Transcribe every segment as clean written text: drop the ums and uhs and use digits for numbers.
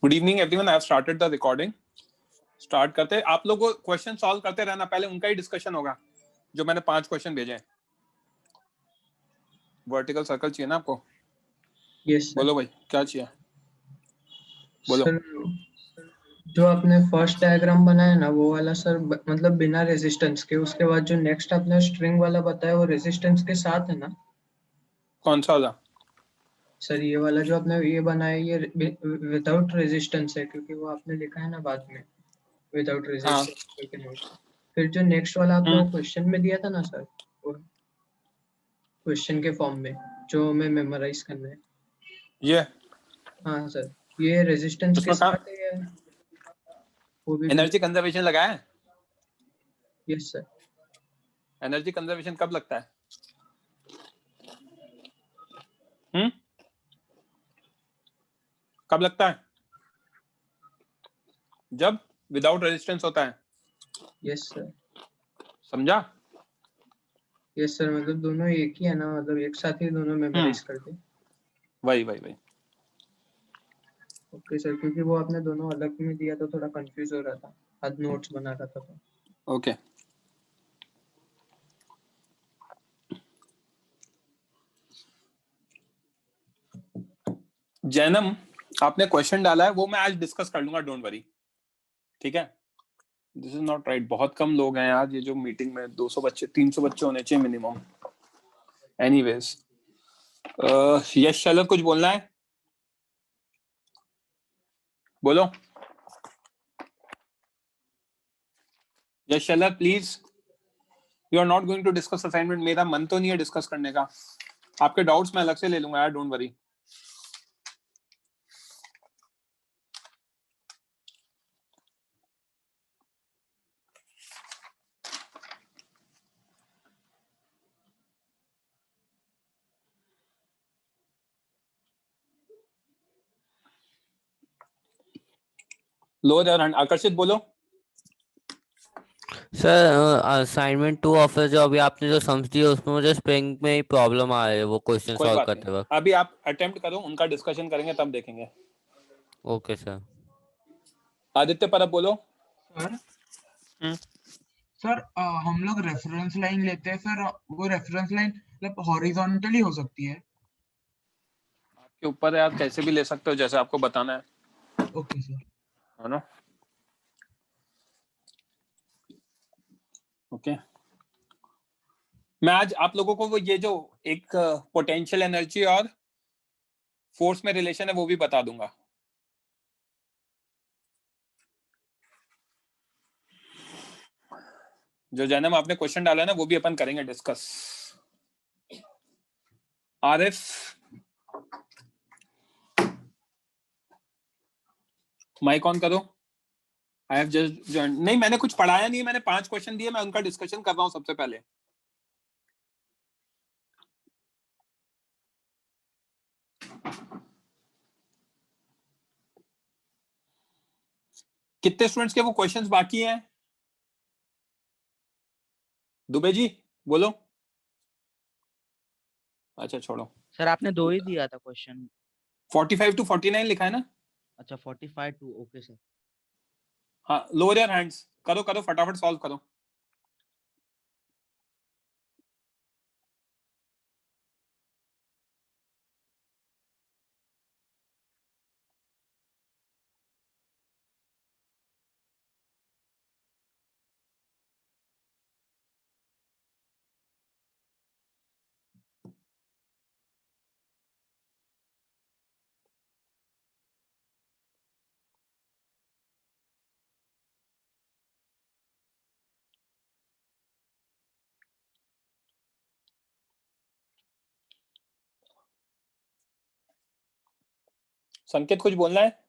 Good evening everyone, I have started the recording. Start करते हैं। आप लोग को क्वेश्चन सॉल्व करते रहना, पहले उनका ही डिस्कशन होगा जो मैंने 5 क्वेश्चन भेजे हैं। वर्टिकल सर्कल चाहिए ना आपको? यस बोलो भाई, क्या चाहिए? बोलो। सर, जो आपने फर्स्ट डायग्राम बनाया ना वो वाला सर, मतलब बिना रेजिस्टेंस के। उसके बाद जो नेक्स्ट आपने स्ट्रिंग वाला बताया वो रेजिस्टेंस के साथ है ना? कौन सा वाला? सर ये वाला जो आपने ये बनाया ये विदाउट रेजिस्टेंस है, क्योंकि वो आपने लिखा है ना बाद में विदाउट हाँ। रेजिस्टेंस करके नोट। फिर जो नेक्स्ट वाला आपने वो क्वेश्चन में दिया था ना सर, वो क्वेश्चन के फॉर्म में जो हमें मेमोराइज करना है। ये हाँ सर, ये रेजिस्टेंस के उसमें कहा साथ है या वो भी एनर्जी कंजर्वेशन लगाया है? Yes sir. एनर्जी कंजर्वेशन कब लगता है? हम्म कब लगता है? जब विदाउट रेजिस्टेंस होता है। Yes sir. समझा? यस सर, मतलब दोनों एक ही है ना, मतलब एक साथ ही दोनों मेमोराइज कर दे। वही वही वही। ओके सर, क्योंकि वो आपने दोनों अलग में दिया तो थोड़ा कंफ्यूज हो रहा था, आज नोट्स बना रहा था तो। ओके। जैनम, आपने क्वेश्चन डाला है वो मैं आज डिस्कस कर लूंगा, डोंट वरी। ठीक है? This is not right. बहुत कम लोग हैं आज, ये जो मीटिंग में 200 बच्चे 300 बच्चे होने चाहिए मिनिमम। एनीवेज, यश शलभ कुछ बोलना है? बोलो। Yash Shalabh please, you are not going to discuss assignment. मेरा मन तो नहीं है डिस्कस करने का। आपके डाउट्स मैं अलग से ले लूंगा यार, डोंट वरी। लो यार, आकर्षित बोलो। सर असाइनमेंट 2 ऑफिस जो अभी आपने जो सम्स दिए उसमें मुझे स्प्रिंग में ही प्रॉब्लम आ रही है वो क्वेश्चन कोई सॉल्व बात नहीं, करते वक्त। अभी आप अटेम्प्ट करो, उनका डिस्कशन करेंगे तब देखेंगे। Okay sir. आदित्य परब बोलो। सर हम्म सर हम लोग रेफरेंस लाइन लेते हैं सर, वो रेफरेंस लाइन मतलब हॉरिजॉन्टली हो सकती है? आपके ऊपर है, आप कैसे भी ले सकते हो जैसे आपको बताना है। Okay sir. है ना? ओके। मैं आज आप लोगों को वो ये जो एक पोटेंशियल एनर्जी और फोर्स में रिलेशन है वो भी बता दूंगा। जो जैनम आपने क्वेश्चन डाला है ना वो भी अपन करेंगे डिस्कस। आरिफ, माइक ऑन करो। I have just joined. नहीं, मैंने कुछ पढ़ाया नहीं, मैंने 5 क्वेश्चन दिए, मैं उनका डिस्कशन कर रहा हूं सबसे पहले। कितने स्टूडेंट्स के वो क्वेश्चंस बाकी हैं? दुबे जी बोलो। अच्छा छोड़ो। सर आपने 2 ही दिया था क्वेश्चन। 45 टू 49 लिखा है ना? अच्छा 45 टू, ओके सर। हाँ, लोअर योर हैंड्स। करो करो, फटाफट सॉल्व करो। संकेत कुछ बोलना है?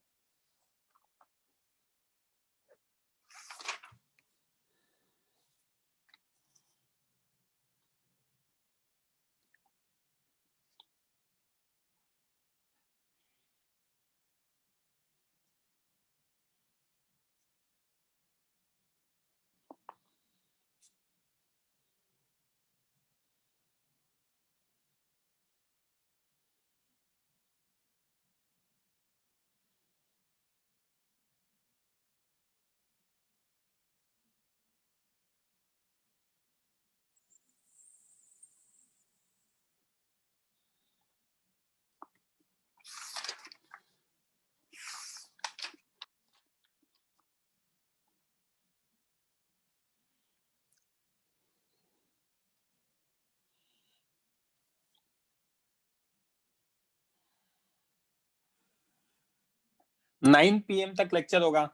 9 PM तक लेक्चर होगा।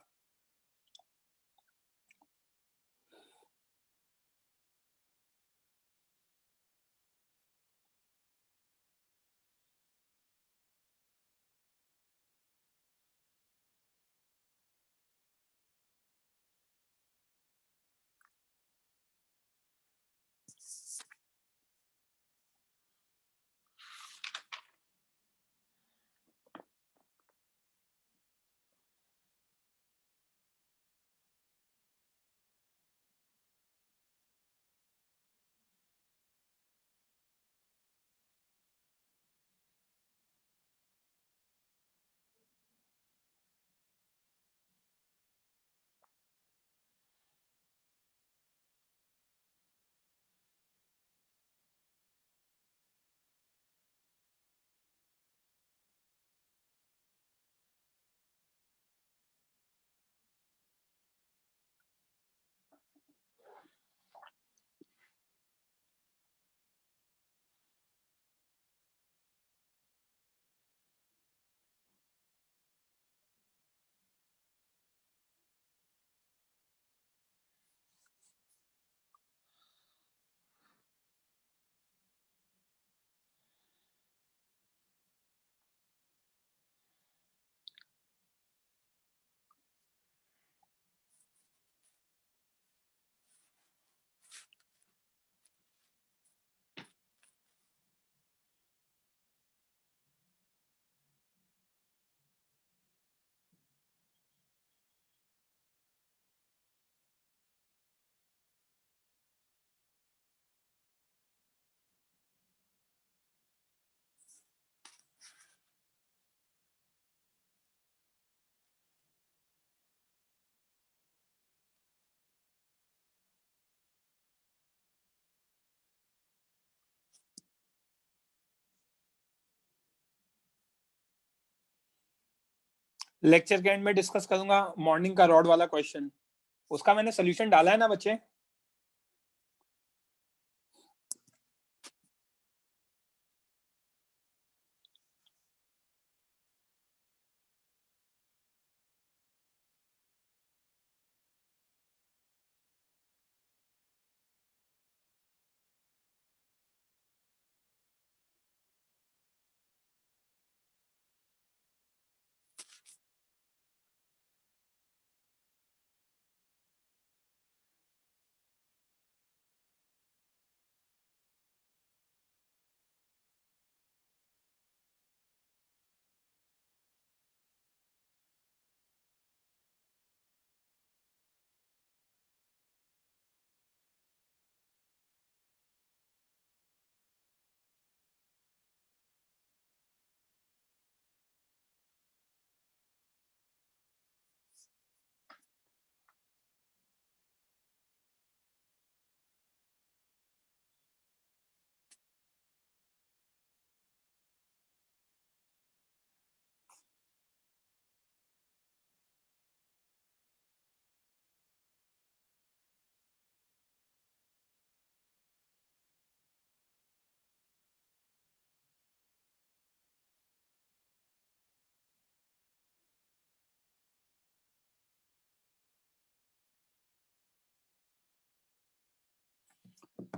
लेक्चर के एंड में डिस्कस करूंगा मॉर्निंग का रॉड वाला क्वेश्चन, उसका मैंने सोल्यूशन डाला है ना बच्चे?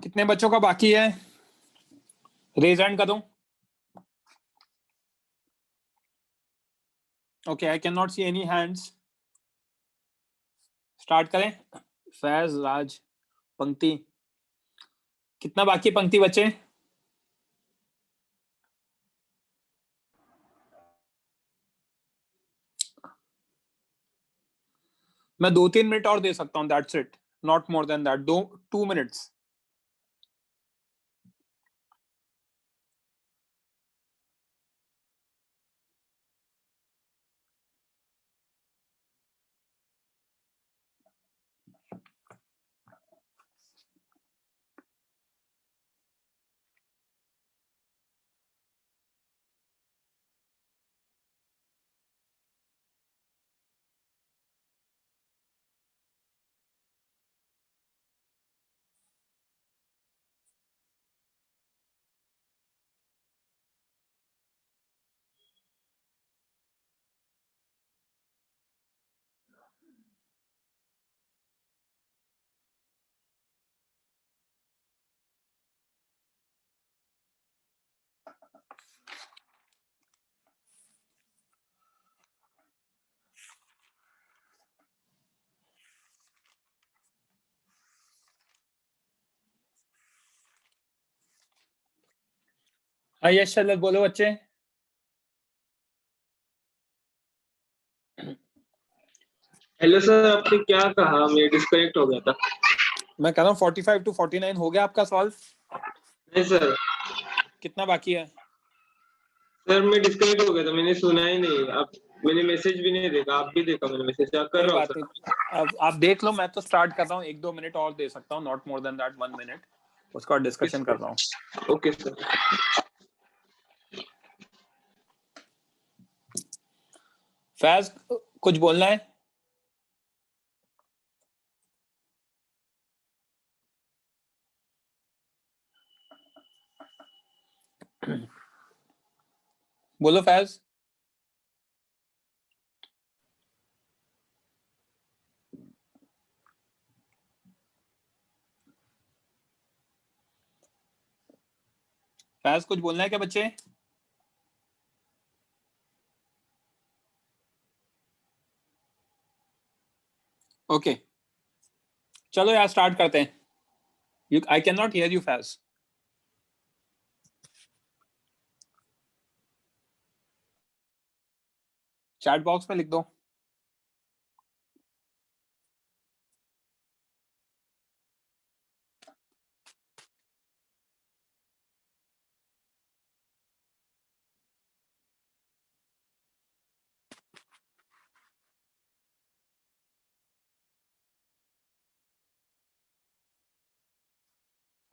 कितने बच्चों का बाकी है? रेज हैंड करो। Okay, I can not see any hands. Start करें। फैज, राज, पंक्ति, कितना बाकी पंक्ति बचे? मैं 2-3 मिनट और दे सकता हूँ, that's it, not more than that, 2 minutes. हाँ यश शरद बोलो बच्चे। हेलो सर, आपने क्या कहा? मैं डिस्कनेक्ट हो गया था। मैं कह रहा हूँ 45 to 49 हो गया आपका सॉल्व? नहीं सर, कितना बाकी है? सर मैं डिस्कनेक्ट हो गया था, मैंने सुना ही नहीं। आप, मैंने मैसेज भी नहीं देखा, आप भी देखा मैंने मैसेज, क्या कर कोई रहा हूँ बात सर? नहीं, अब आप देख लो, मैं तो स्टार्ट कर रहा हूँ, 1-2 मिनट और दे सकता हूँ, not more than that 1 minute, उसका डिस्कशन कर रहा हूँ। Okay sir. फैज कुछ बोलना है? बोलो फैज। फैज कुछ बोलना है क्या बच्चे? ओके चलो यार स्टार्ट करते हैं। आई can not here you Faiz. Chat box में लिख दो।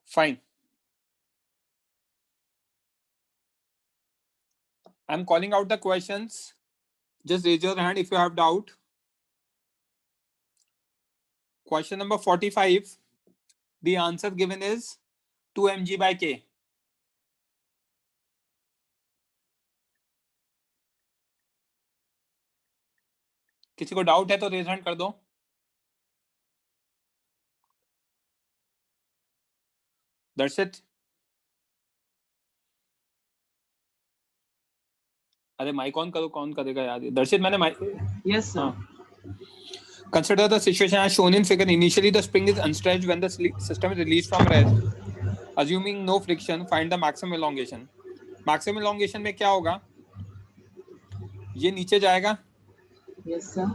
Fine. I'm calling out the questions. Just raise your hand if you have doubt. Question number 45. The answer given is 2 mg by k. किसी को doubt है तो raise hand कर दो। दर्शित, अरे माइक ऑन करो, कौन करेगा यार? दर्शित मैंने mic. Yes sir. Consider the situation as shown in figure. Initially, the spring is unstretched when the system is released from rest. Assuming no friction, find the maximum elongation. Maximum elongation में क्या होगा? ये नीचे जाएगा। Yes sir.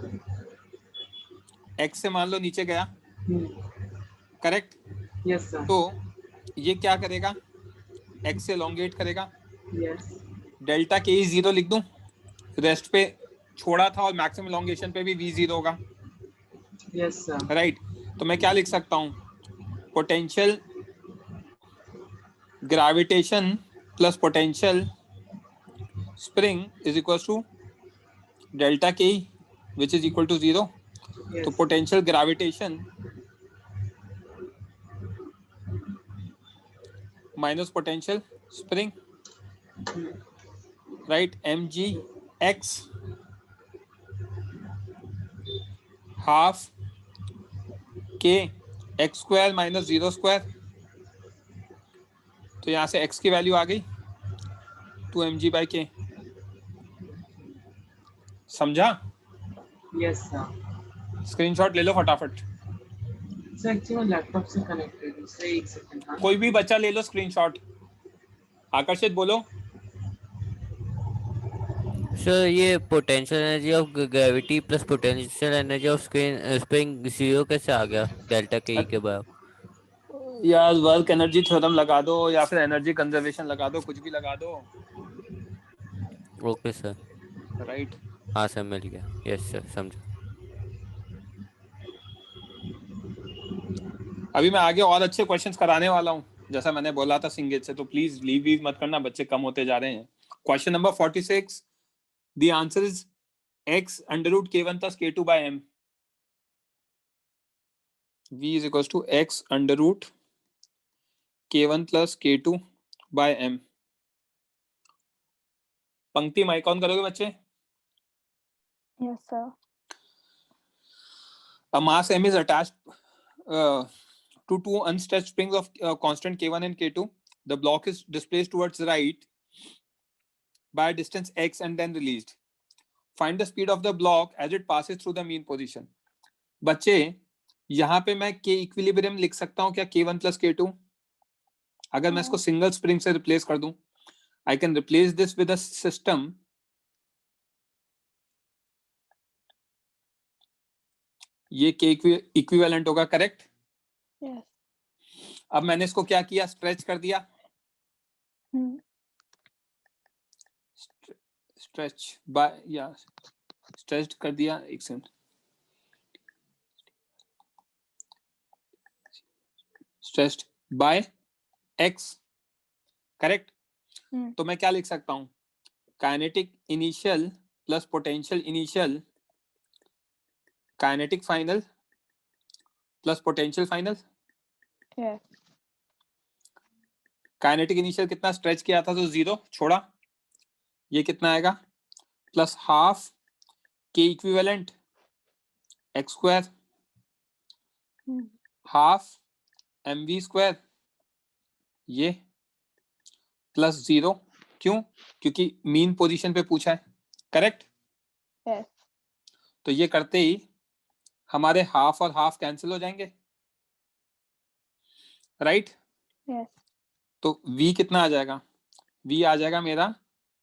x से मान लो नीचे गया, करेक्ट? Yes sir. तो ये क्या करेगा? x से elongate करेगा। यस। डेल्टा के 0 लिख दूं, रेस्ट पे छोड़ा था और मैक्सिमम elongation पे भी v 0 होगा। Yes sir. राइट, तो मैं क्या लिख सकता हूं? Potential gravitation plus potential spring is equal to delta K which is equal to 0। तो potential gravitation minus potential spring, right, mg x half k x square minus 0 square. तो यहां से x की वैल्यू आ गई 2 mg by k। समझा? Yes sir. Screenshot ले लो फटाफट। Sir actually laptop से कनेक्टेड है सर, एक सेकंड। हाँ कोई भी बच्चा ले लो स्क्रीनशॉट। आकर्षित बोलो। सर ये potential energy of gravity plus potential energy of spring 0 कैसे आ गया डेल्टा के ई के बराबर? यार वर्क एनर्जी थ्योरम लगा दो या फिर एनर्जी कंजर्वेशन लगा दो, कुछ भी लगा दो। Okay sir. राइट, हाँ सर मिल गया। यस सर समझा। अभी मैं आगे और अच्छे क्वेश्चंस कराने वाला हूँ, जैसा मैंने बोला था सिंगेट से, तो प्लीज लीव मत करना, बच्चे कम होते जा रहे हैं। Question number 46, the answer is x √ k1 plus k2 by m. v is equals to x √ k1 plus k2 by m. पंक्ति माइक ऑन करोगे बच्चे? Yes, sir. A mass m is attached to two unstretched springs of constant k1 and k2. The block is displaced towards the right by a distance x and then released. Find the speed of the block as it passes through the mean position. बच्चे यहाँ पे मैं k equilibrium लिख सकता हूँ क्या? k1 plus k2, अगर मैं इसको सिंगल स्प्रिंग से रिप्लेस कर दूं, I can replace this with a system ये के इक्विवेलेंट होगा, करेक्ट? Yes. अब मैंने इसको क्या किया, स्ट्रेच कर दिया, स्ट्रेच बाय या स्ट्रेच कर दिया, एक second, stretched by x, correct? तो मैं क्या लिख सकता हूं, kinetic initial plus potential initial, kinetic final plus potential final. Yes. Kinetic initial कितना स्ट्रेच किया था तो 0 छोड़ा, ये कितना आएगा, plus half K equivalent x square half m v square, ये प्लस 0, क्यों? क्योंकि मीन पोजीशन पे पूछा है, करेक्ट? Yes. तो ये करते ही हमारे हाफ और हाफ कैंसिल हो जाएंगे, राइट? Yes. तो v कितना आ जाएगा, v आ जाएगा मेरा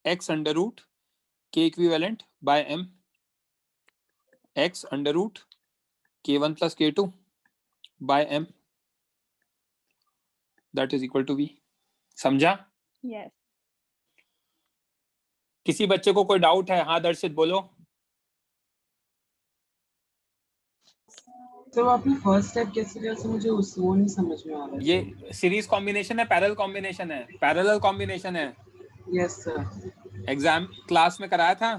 x under root K equivalent by m, x under root k1 plus k2 by m, that is equal to v। समझा? Yes. किसी बच्चे को कोई डाउट है? हाँ दर्शित बोलो। तो आपने फर्स्ट स्टेप कैसे किया, मुझे वो नहीं समझ में आ रहा है। ये सीरीज कॉम्बिनेशन है, पैरेलल कॉम्बिनेशन है, पैरेलल कॉम्बिनेशन है। Yes sir. एग्जाम क्लास में कराया था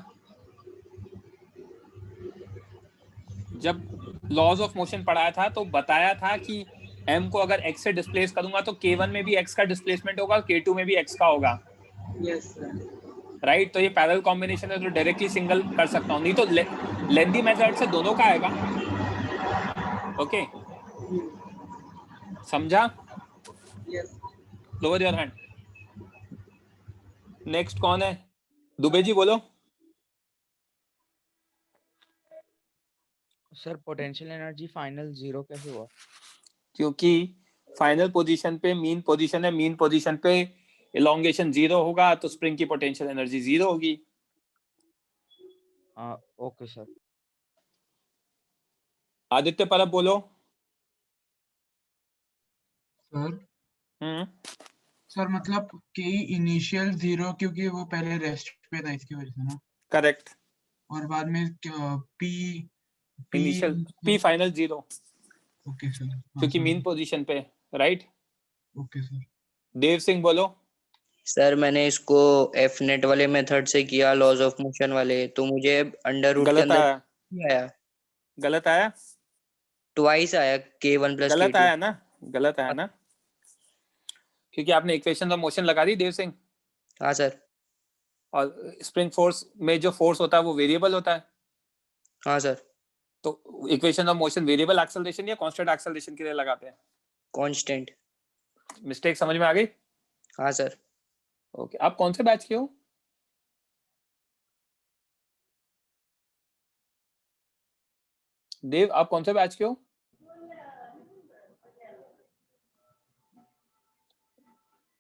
जब लॉज ऑफ मोशन पढ़ाया था, तो बताया था कि m को अगर x से डिस्प्लेस करूंगा तो k1 में भी x का डिस्प्लेसमेंट होगा, k2 में भी x का होगा। Yes sir. राइट? तो ये पैरेलल कॉम्बिनेशन है, तो डायरेक्टली सिंगल कर सकता हूँ, नहीं तो लेंदी मेथड से दोनों का आएगा। ओके, समझा? Yes. Lower your hand. Next कौन है? दुबे जी बोलो। सर पोटेंशियल एनर्जी फाइनल 0 कैसे हुआ? क्योंकि फाइनल पोजीशन पे मीन पोजीशन है, मीन पोजीशन पे इलोंगेशन 0 होगा, तो स्प्रिंग की पोटेंशियल एनर्जी 0 होगी। Okay sir. आदित्य परब बोलो। सर सर मतलब के इनिशियल 0 क्योंकि वो पहले रेस्ट पे था इसकी वजह से ना, करेक्ट। और बाद में P initial P final 0, okay sir. क्योंकि मीन पोजीशन पे, right? Okay sir. Dev Singh बोलो। सर मैंने इसको एफ नेट वाले मेथड से किया, लॉज ऑफ मोशन वाले, तो मुझे अंडर रूट के गलत अंदर आया, आया, गलत आया, ट्वाइस आया k1 प्लस गलत k2। आया ना, गलत आया ना, क्योंकि आपने इक्वेशन ऑफ मोशन लगा दी देव सिंह। हाँ सर। और स्प्रिंग फोर्स में जो फोर्स होता है वो वेरिएबल होता है। हाँ सर। तो equation of motion variable acceleration या कांस्टेंट एक्सेलरेशन के लिए लगाते हैं? कांस्टेंट। मिस्टेक समझ में आ गई? हाँ सर। ओके, आप कौन से बैच के हो? देव, आप कौन से बैच के हो?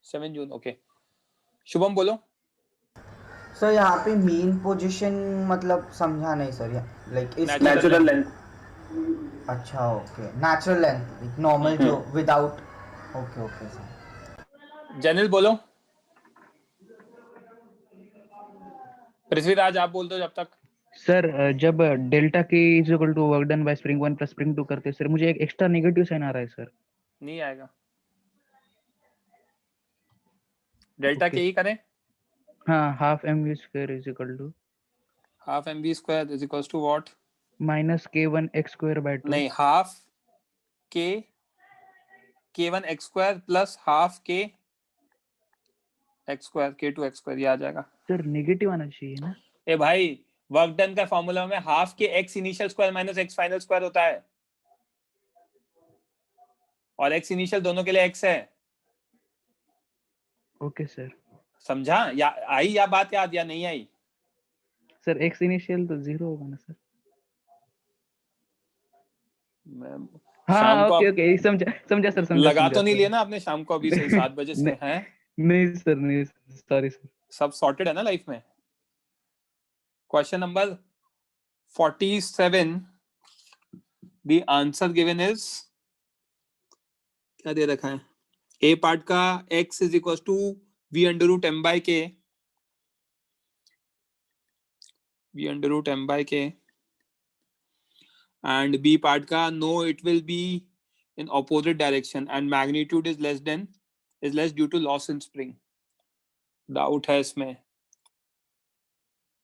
Seven June, okay. शुभम बोलो। सर यहाँ पे मीन पोजीशन मतलब समझा नहीं सर, लाइक नेचुरल लेंथ। अच्छा ओके, नेचुरल लेंथ नॉर्मल जो without, okay okay sir. General बोलो। पृथ्वीराज आप बोल दो जब तक। सर जब delta K is equal to work done by spring 1 plus spring 2 करते सर, मुझे एक एक्स्ट्रा नेगेटिव साइन आ रहा है सर। नहीं आएगा, डेल्टा के ही करें। हाँ, half mv square is equal to half mv square is equals to what? Minus k1 x square by 2। नहीं, half k k1 x square plus half k x square k2 x square, ये आ जाएगा। Sir negative आना चाहिए ना। ए भाई, work done का formula में हाफ के x initial square minus x final square होता है, और x इनिशियल दोनों के लिए x है। Okay sir. समझा? या आई या बात याद या नहीं आई? सर x इनिशियल तो 0 होगा ना सर। हाँ ओके ओके, समझा समझा सर, समझा। लगा तो नहीं लिया ना आपने शाम को अभी से 7 बजे से? हैं नहीं सर, नहीं सर। Sorry sir. सब सॉर्टेड है ना लाइफ में? Question number 47, the answer given is, क्या दे रखा है? ए पार्ट का x is equal to v under root m by k, v under root m by k, and b part का no it will be in opposite direction and magnitude is less due to loss in spring. Doubt है इसमें?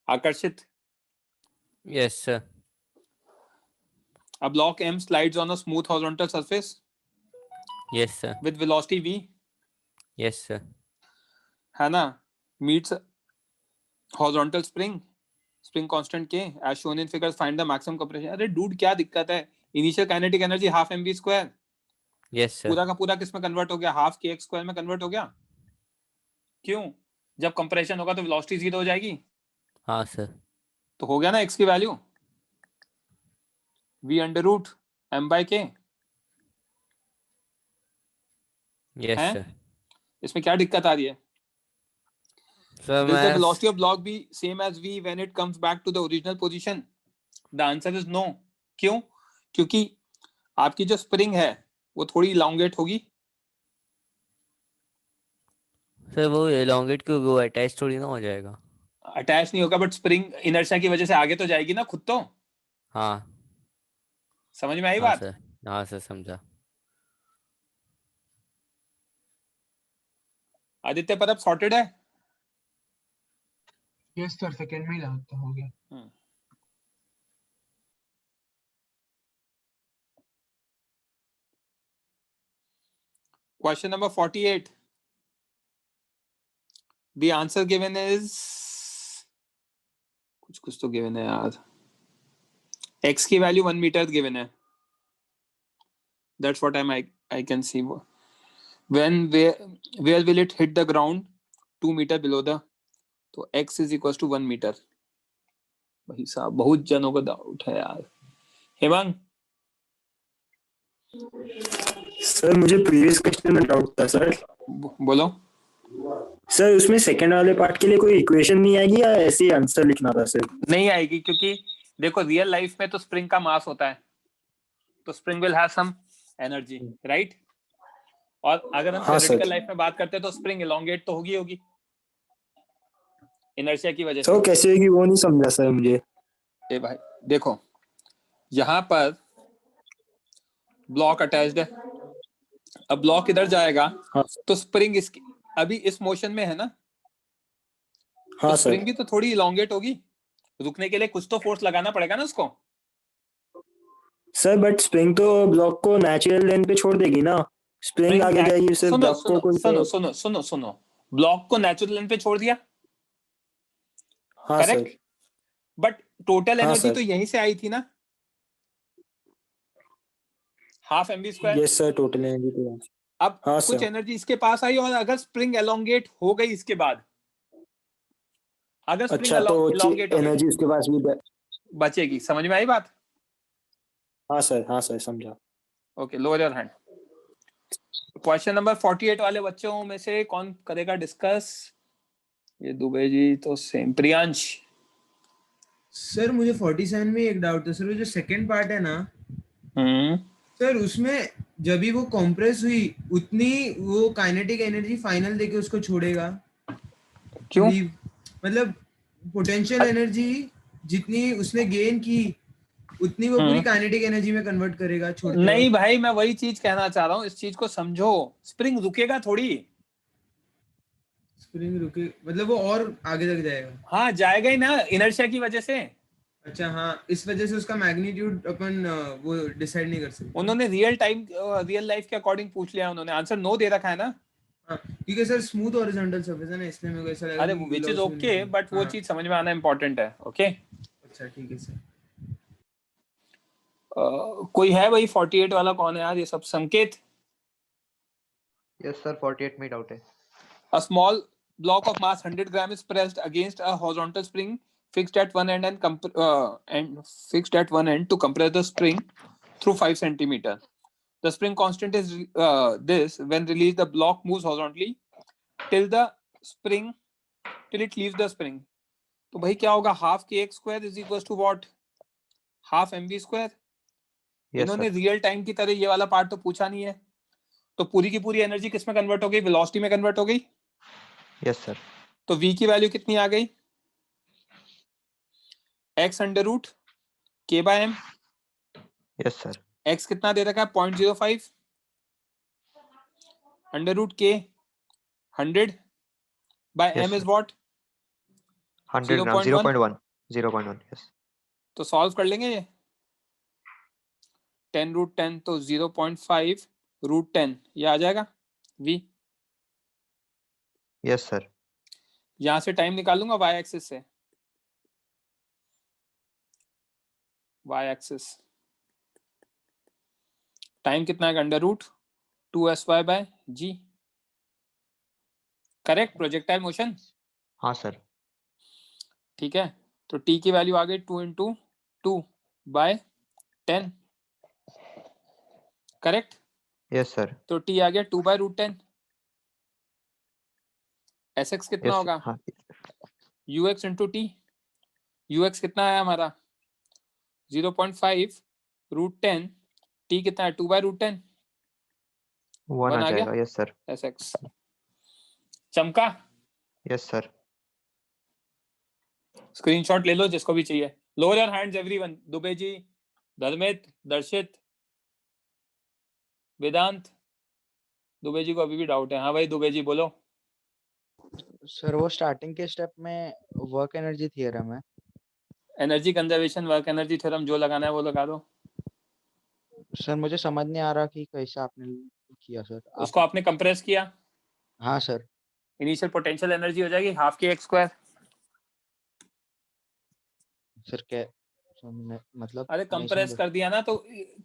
आकर्षित? Yes, sir. A block M slides on a smooth horizontal surface Yes, sir. with velocity v, Yes, sir. है ना, meets horizontal spring constant k as shown in figures, find the maximum compression। अरे dude क्या दिक्कत है? Initial kinetic energy half mv square, Yes, sir. पूरा का पूरा किस में कन्वर्ट हो गया? हाफ kx स्क्वायर में कन्वर्ट हो गया। क्यों? जब कंप्रेशन होगा तो वेलोसिटी जीरो हो जाएगी। हाँ सर। तो हो गया ना x की वैल्यू v under root m by k। Yes, हैं? sir. इसमें क्या दिक्कत आ रही है? Sir, Will the मैं velocity of block be same as v when it comes back to the original position? The answer is no। क्यों? क्योंकि आपकी जो स्प्रिंग है वो थोड़ी elongate होगी। सर वो elongate क्यों, वो अटैच थोड़ी ना हो जाएगा। अटैच नहीं होगा, बट स्प्रिंग इनर्शिया की वजह से आगे तो जाएगी ना खुद तो। हाँ समझ में आई हाँ बात? सर, हाँ सर समझा। आदित्य पर अब सॉर्टेड है? यस सर, सेकंड में ही लगता हो गया। Question number 48, the answer given is, कुछ तो गिवन है यार। x की वैल्यू 1 मीटर गिवन है। That's what I can see। where will it hit the ground 2 metre below the, तो x is equals to 1 metre. भाई साहब बहुत जनों का डाउट है यार। हेमंग? सर मुझे प्रीवियस क्वेश्चन में डाउट था सर। बोलो। सर उसमें सेकंड वाले पार्ट के लिए कोई इक्वेशन नहीं आएगी या ऐसे ही आंसर लिखना था सर? नहीं आएगी, क्योंकि देखो रियल लाइफ में तो स्प्रिंग का मास होता है, तो spring will have some energy, right? और अगर हम थ्योरेटिकल लाइफ में बात करते हैं तो स्प्रिंग एलोंगेट तो होगी इनर्शिया की वजह से। तो कैसे होगी वो नहीं समझा सर मुझे। ए भाई देखो, यहाँ पर ब्लॉक अटैच्ड है, अब ब्लॉक इधर जाएगा तो स्प्रिंग इसकी अभी इस मोशन में है ना, हाँ तो स्प्रिंग भी तो थोड़ी इलोंगेट होगी, रुकने के लिए कुछ तो फोर्स लगाना पड़ेगा ना उसको। सर बट स्प्रिंग तो ब्लॉक को नेचुरल लेंथ पे छोड़ देगी ना, स्प्रिंग आगे जाएगी उससे ब्लॉक को कोई सुनो, ब्लॉक को नेचुरल लेंथ पे छोड़ दिया, हाँ करेक्ट, बट टोटल हाँ एनर्जी सर। तो यहीं से आई थी ना, half mv square. Yes sir, total energy तो अब हाँ कुछ सर। एनर्जी इसके पास आई, और अगर स्प्रिंग एलोंगेट हो गई इसके बाद, अगर स्प्रिंग अच्छा तो एलोंगेट हो गई एनर्जी उसके पास भी बचेगी। समझ में आई बात? हाँ सर समझा। Okay, lower your hand. Question number 48 वाले बच्चों में से कौन करेगा डिस्कस? ये दुबे जी तो सेम। प्रियांश? सर मुझे 47 में एक डाउट है सर, वो जो सेकंड पार्ट है ना सर, उसमें जब भी वो कॉम्प्रेस हुई उतनी वो काइनेटिक एनर्जी फाइनल देके उसको छोड़ेगा। क्यों? मतलब पोटेंशियल एनर्जी जितनी उसने गेन की उतनी वो पूरी काइनेटिक एनर्जी में कन्वर्ट करेगा छोड़ते नहीं भाई, मैं वही चीज कहना चाह रहा हूँ, इस चीज को समझो। स्प्रिंग रुकेगा थोड़ी, स्प्रिंग रुके मतलब वो और आगे तक जाएगा। हाँ जाएगा ही ना, इनर्शिया की वजह से। अच्छा हाँ, इस वजह से उसका मैग्नीट्यूड अपन वो डिसाइड नहीं कर सकते। उन्होंने रियल लाइफ के अकॉर्डिंग पूछ लिया, उन्होंने आंसर नो दे रखा है ना। हाँ क्योंकि सर स्मूथ हॉरिजॉन्टल सरफेस है ना, इसलिए मेरे को ऐसा लगा। अरे व्हिच इज ओके, बट वो चीज समझ में आना इंपॉर्टेंट है। ओके अच्छा ठीक है सर। कोई है भाई 48 वाला? कौन है यार ये सब? संकेत? यस सर, 48 में डाउट है। A small block of mass 100 gram is pressed against a horizontal spring fixed at one end and fixed at one end to compress the spring through 5 centimeter. The spring constant is this. When released, the block moves horizontally till the spring till it leaves the spring. तो भाई क्या होगा, half kx square is equals to what, half mv square. इन्होंने real time की तरह ये वाला part तो पूछा नहीं है, तो पूरी की पूरी एनर्जी किस में कन्वर्ट हो गई, वेलोसिटी में कन्वर्ट हो गई. Yes sir. तो v की वैल्यू कितनी आ गई, x under root k by m. Yes sir. x कितना दे रखा है 0.05 under root k 100 by m is what 100 gram 0.1 yes. तो सॉल्व कर लेंगे ये 10 रूट 10 तो 0.5 रूट 10 ये आ जाएगा v. Yes sir. यहां से टाइम निकालूंगा y एक्सिस से, y एक्सिस टाइम कितना है under root 2sy by g. Correct, projectile motion. हाँ सर. ठीक है, तो t की वैल्यू आ गई 2 into 2 by 10. Correct. Yes sir. तो t आ गया 2 बाय रूट 10. sx कितना Yes, होगा हाँ. ux into T. ux कितना है हमारा 0.5 रूट 10. t कितना है 2 बाय रूट 10. 1 1 आ आ गया जाएगा. Yes sir. sx. चमका. Yes sir. स्क्रीनशॉट ले लो जिसको भी चाहिए. Lower your hands everyone. Dubey ji, Dharmit, Darshit, Vedant. Dubey ji को अभी भी डाउट है. हाँ भाई दुबे जी बोलो. सर वो स्टार्टिंग के स्टेप में वर्क एनर्जी थ्योरम है. Energy conservation work energy theorem जो लगाना है वो लगा दो. सर मुझे समझ नहीं आ रहा कि कैसा आपने किया सर. उसको आपने कंप्रेस किया. हाँ सर. इनिशियल पोटेंशियल एनर्जी हो जाएगी हाफ के एक्स स्क्वायर. सर क्या मतलब, अरे कंप्रेस कर दिया ना, तो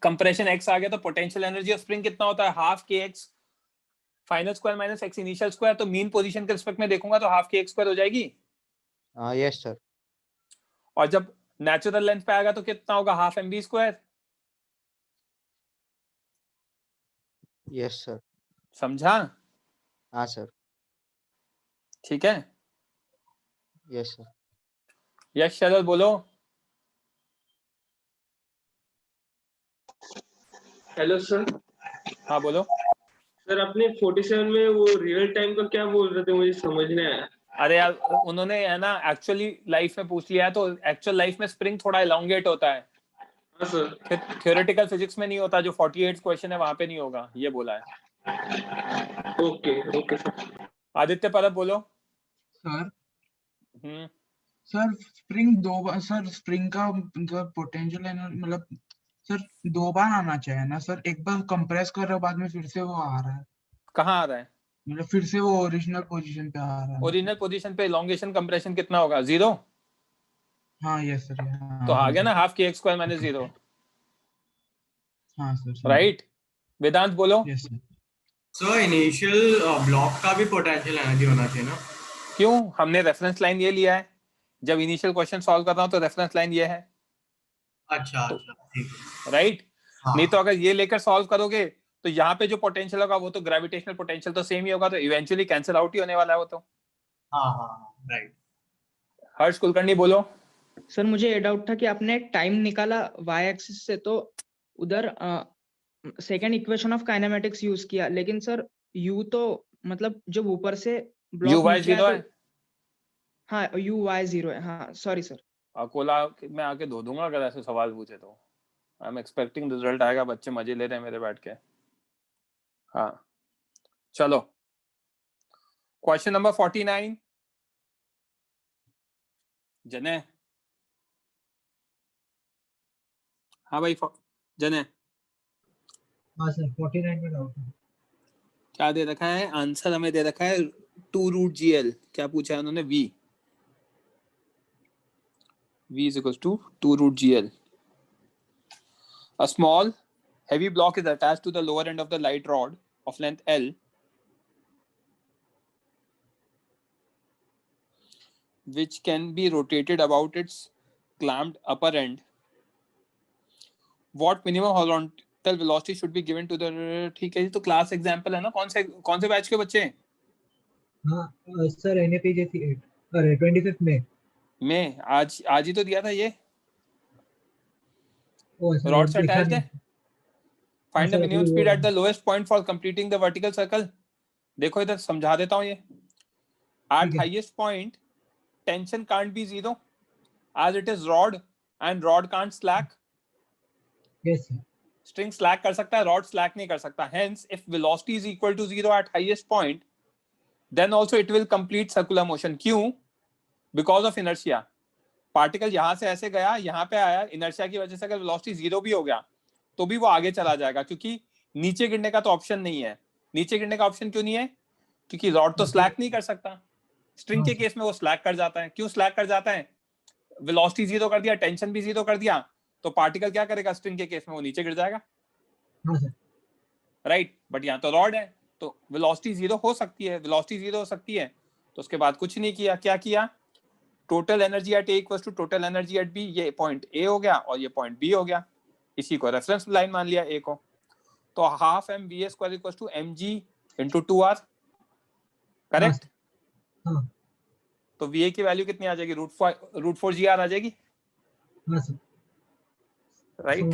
कंप्रेशन एक्स आ गया, तो पोटेंशियल एनर्जी ऑफ स्प्रिंग कितना होता है हाफ के x final square minus x initial square. तो मीन पोजीशन के रिस्पेक्ट में देखूंगा तो हाफ के एक्स स्क्वायर हो जाएगी. हाँ यस सर. और जब नेचुरल लेंथ पे आएगा तो कितना होगा half m b square. Yes sir. समझा. हाँ सर. ठीक है. Yes sir. यश शरद बोलो. Hello sir. हाँ बोलो. सर अपने 47 में वो रियल टाइम का क्या बोल रहे थे, मुझे समझ नहीं आया. अरे यार उन्होंने है ना एक्चुअली लाइफ में पूछ लिया है, तो एक्चुअल लाइफ में स्प्रिंग थोड़ा एलोंगेट होता है. हाँ सर. थ्योरेटिकल फिजिक्स में नहीं होता. जो 48 क्वेश्चन है वहां पे नहीं होगा, ये बोला है. Okay okay sir. आदित्य परब बोलो. सर सर स्प्रिंग दो बार, सर स्प्रिंग का पोटेंशियल एनर्जी मतलब सर 2 बार आना चाहिए ना सर. एक बार कंप्रेस कर रहे हो, बाद में फिर से वो आ रहा है. कहाँ आ रहा है मतलब फिर से वो ओरिजिनल पोजीशन पे आ रहा है. ओरिजिनल पोजीशन पे एलोंगेशन कंप्रेशन कितना होगा 0. हाँ यस सर. तो आ गया ना हाफ के एक्स स्क्वायर माइनस 0. हाँ सर. राइट. वेदांत बोलो. Yes sir. Sir initial block का भी पोटेंशियल एनर्जी होना चाहिए ना. क्यों, हमने रेफरेंस लाइन ये लिया है. जब इनिशियल क्वेश्चन सॉल्व कर रहा हूँ तो रेफरेंस लाइन ये है. अच्छा ठीक है. राइट. नहीं तो अगर ये लेकर सॉल्व करोगे तो यहाँ पे जो पोटेंशियल होगा वो तो ग्रेविटेशनल पोटेंशियल तो सेम ही होगा, तो इवेंचुअली कैंसिल आउट ही होने वाला है वो तो. हाँ राइट. हर्ष कुलकर्णी बोलो. सर मुझे ये डाउट था कि आपने टाइम निकाला y एक्सिस से, तो उधर second equation of kinematics use किया, लेकिन सर u तो मतलब जब ऊपर से u y 0 है. हाँ u y 0 है. हाँ सॉरी सर. अकोला में आके धो दूंगा अगर ऐसे सवाल पूछे तो. आई एम एक्सपेक्टिंग रिजल्ट आएगा, बच्चे मजे ले रहे हैं मेरे बैठ के. हाँ चलो क्वेश्चन नंबर 49. जने. हाँ भाई जने. हाँ सर 49 में डाउट है. क्या दे रखा है आंसर, हमें दे रखा है 2 रूट GL. क्या पूछा है उन्होंने, v is equals to 2 root GL. A small heavy block is attached to the lower end of the light rod of length L, which can be rotated about its clamped upper end. What minimum horizontal velocity should be given to the. ठीक है जी, तो class example है ना. कौन से batch के बच्चे. हाँ सर NAPJ 8 अरे 25 में आज ही तो दिया था ये। ओ सर रॉड से देखा अटैच्ड नहीं। है। फाइंड द सर मिनिमम अभी स्पीड वो at the lowest point for completing the vertical circle. देखो इधर समझा देता हूँ ये। एट ठीक है। Highest point tension can't be zero as it is rod and rod can't slack. Yes sir. String slack कर सकता है, rod slack नहीं कर सकता. Hence, if velocity is equal to zero at highest point, then also it will complete circular motion. क्यों? Because of inertia. Particle यहां से ऐसे गया, यहां पे आया, इनर्शिया की वजह से अगर वेलोसिटी जीरो भी हो गया तो भी वो आगे चला जाएगा, क्योंकि नीचे गिरने का तो ऑप्शन नहीं है। नीचे गिरने का ऑप्शन क्यों नहीं है? क्योंकि रॉड तो स्लैक नहीं कर सकता। स्ट्रिंग के केस में वो स्लैक कर जाता है। क्यों स्लैक कर जाता है? वेलोसिटी जीरो कर दिया, टेंशन भी जीरो कर दिया, तो पार्टिकल क्या करेगा? स्ट्रिंग के केस में वो नीचे गिर जाएगा। हाँ सर। राइट, बट यहाँ तो रॉड है, तो वेलोसिटी जीरो हो सकती है, वेलोसिटी जीरो हो सकती है। तो उसके बाद कुछ नहीं किया। क्या किया? Total energy at A equals to total energy at B. ये पॉइंट ए हो गया और ये पॉइंट बी हो गया। इसी को रेफरेंस लाइन मान लिया ए को। तो half m v A square equals to m g into two r. Correct. हाँ। तो वी ए की वैल्यू कितनी आ जाएगी? रूट फोर जी आर आ जाएगी। हाँ सर। राइट।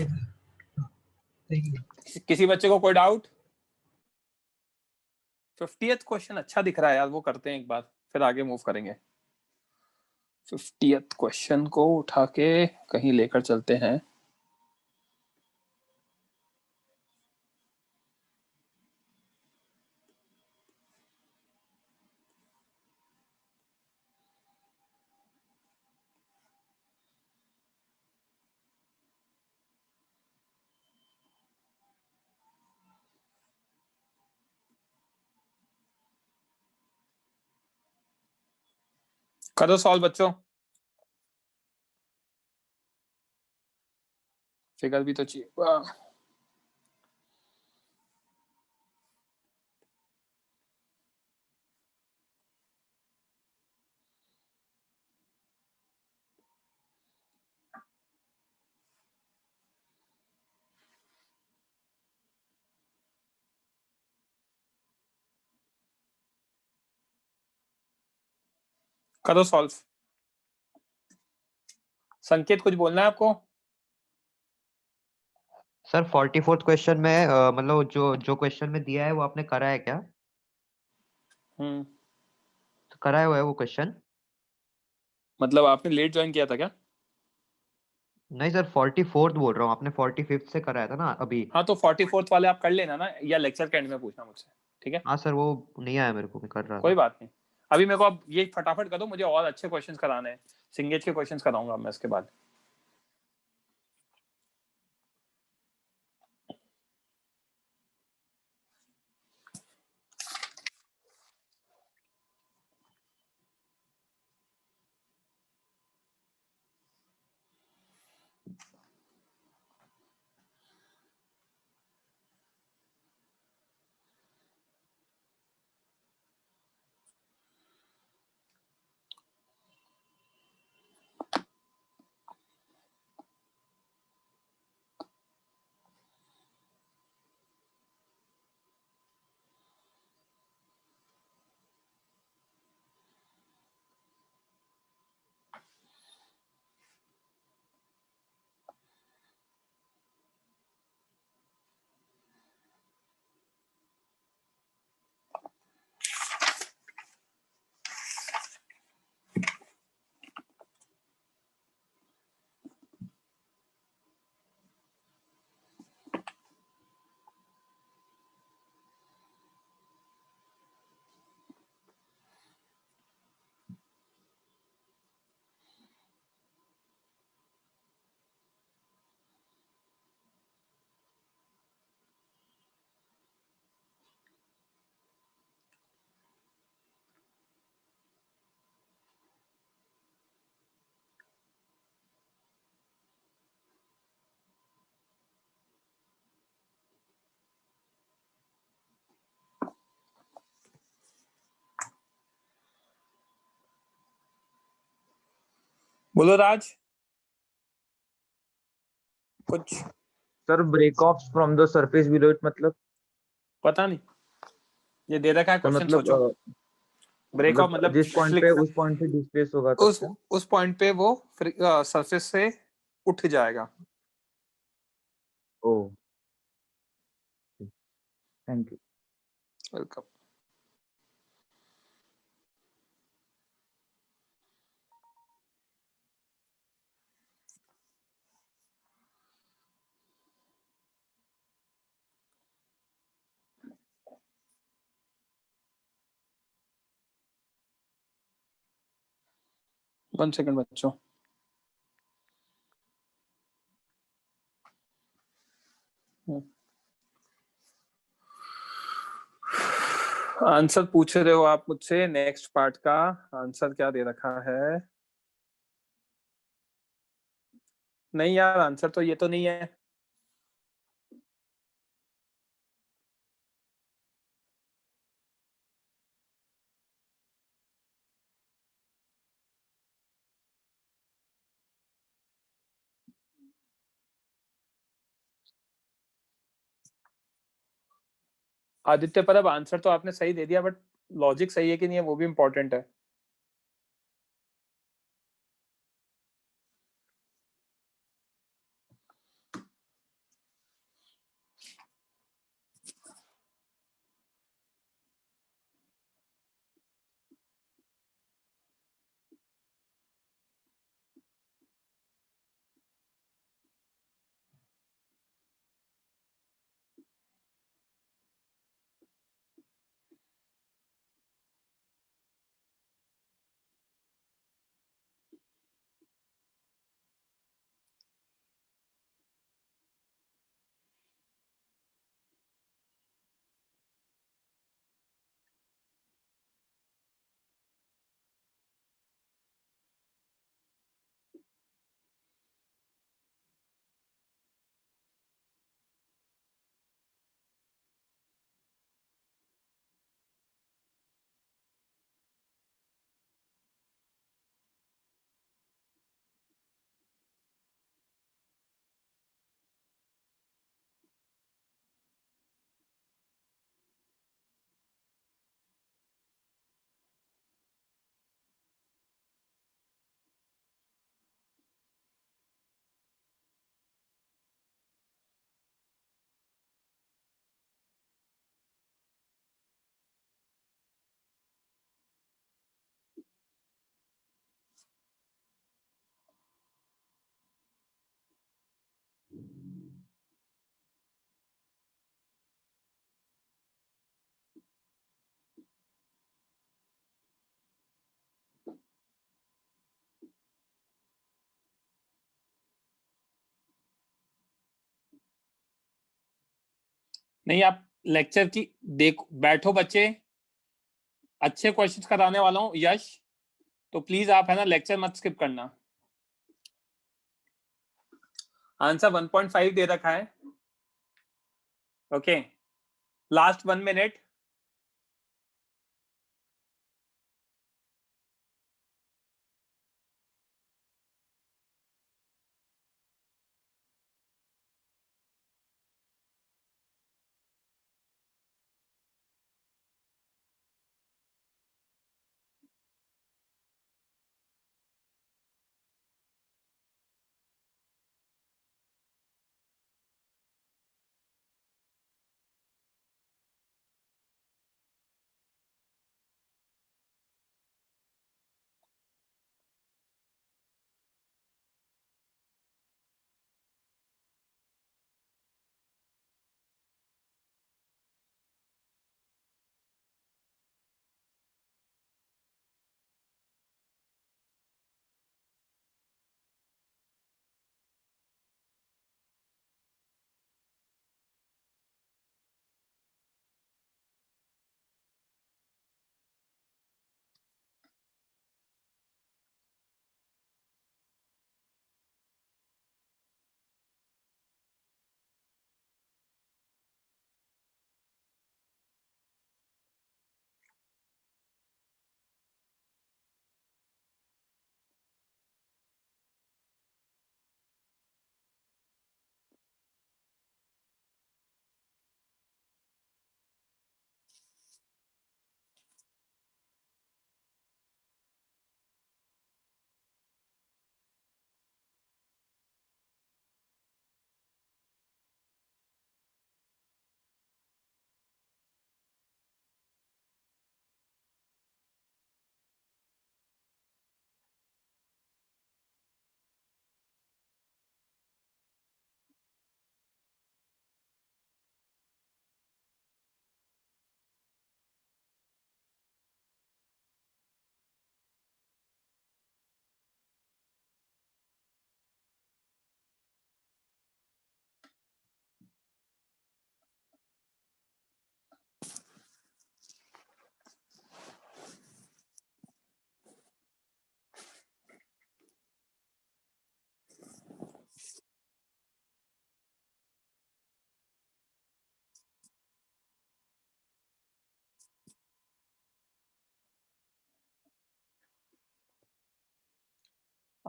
Thank you. किसी बच्चे को कोई डाउट? 50th क्वेश्चन अच्छा दिख रहा है यार, वो करते हैं एक बार, फिर आगे मूव करेंगे। 50th क्वेश्चन को उठा के कहीं लेकर चलते हैं। करो सॉल्व बच्चों। फिगर भी तो चाहिए। करो सॉल्व। संकेत कुछ बोलना है आपको? सर 44th क्वेश्चन में मतलब जो क्वेश्चन में दिया है वो आपने करा है क्या? तो कराया हुआ है वो क्वेश्चन? मतलब आपने लेट ज्वाइन किया था क्या? नहीं सर 44th बोल रहा हूँ, आपने 45th से कराया था ना अभी। हाँ तो 44th वाले आप कर लेना ना, या लेक्चर के एंड में पूछना मुझसे, ठीक है? हाँ सर वो नहीं आया मेरे को, मैं कर रहा कोई था। बात नहीं। अभी मेरे को अब ये फटाफट कर दो, मुझे और अच्छे क्वेश्चंस कराने हैं। सिंगेज के क्वेश्चंस कराऊंगा मैं इसके बाद। बोलो राज कुछ। Sir break off from the surface below it मतलब? पता नहीं, ये दे रखा है तो क्वेश्चन, मतलब सोचो। ब्रेक ऑफ मतलब जिस पॉइंट पे उस पॉइंट से डिस्प्लेस होगा तब क्या? उस पॉइंट पे वो सरफेस से उठ जाएगा। Oh, thank you. Welcome. One second बच्चों। आंसर पूछ रहे हो आप मुझसे, नेक्स्ट पार्ट का आंसर क्या दे रखा है? नहीं यार, आंसर तो ये तो नहीं है। आदित्य पर अब आंसर तो आपने सही दे दिया, बट लॉजिक सही है कि नहीं है वो भी इम्पोर्टेंट है। नहीं, आप लेक्चर की देखो, बैठो बच्चे, अच्छे क्वेश्चंस कराने वाला हूँ यश, तो प्लीज आप है ना लेक्चर मत स्किप करना। आंसर 1.5 दे रखा है। Okay, last 1 minute.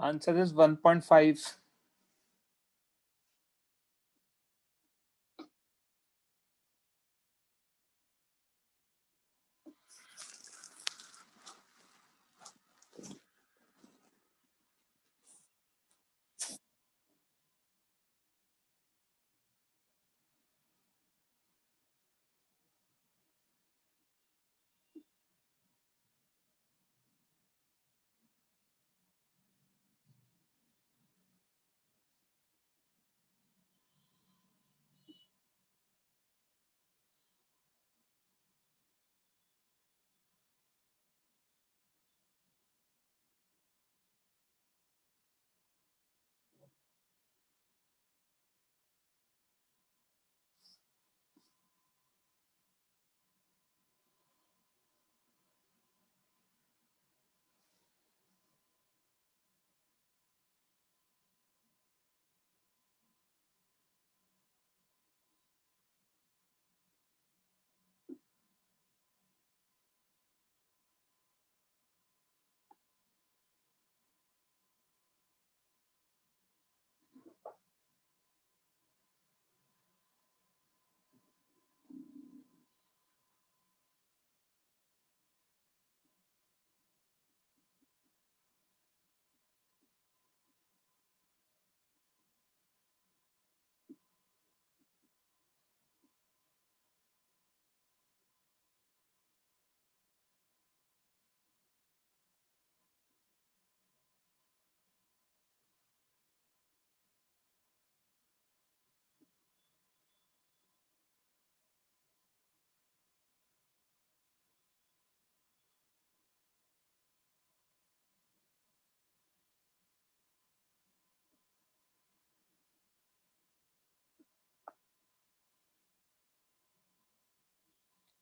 Answer is 1.5.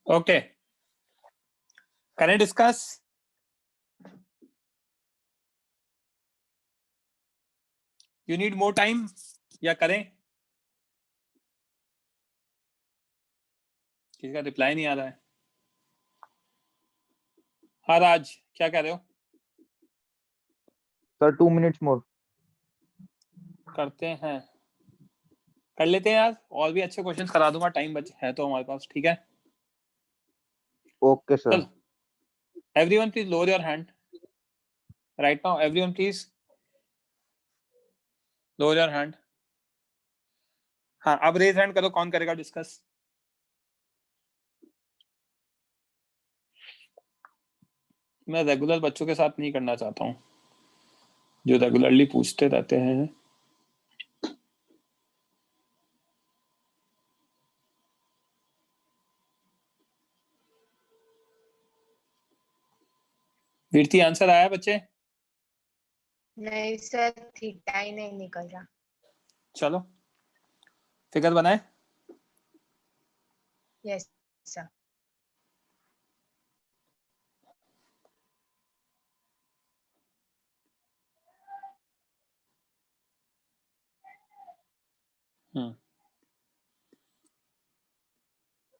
Okay. Can I discuss? You need more time? या करें? किसी का रिप्लाई नहीं आ रहा है. हाँ राज, क्या कह रहे हो? Sir, 2 minutes more. करते हैं, कर लेते हैं यार. और भी अच्छे क्वेश्चंस करा दूंगा, टाइम बच है तो हमारे पास. ठीक है. Okay, sir. चल. Everyone please lower your hand. Right now, everyone please lower your hand. हाँ, अब रेज हैंड करो. कौन करेगा डिस्कस? मैं रेगुलर बच्चों के साथ नहीं करना चाहता हूँ जो रेगुलरली पूछते रहते हैं. वीरती आंसर आया बच्चे? नहीं सर, थीटा ही नहीं निकल रहा. चलो फिगर बनाए. Yes sir.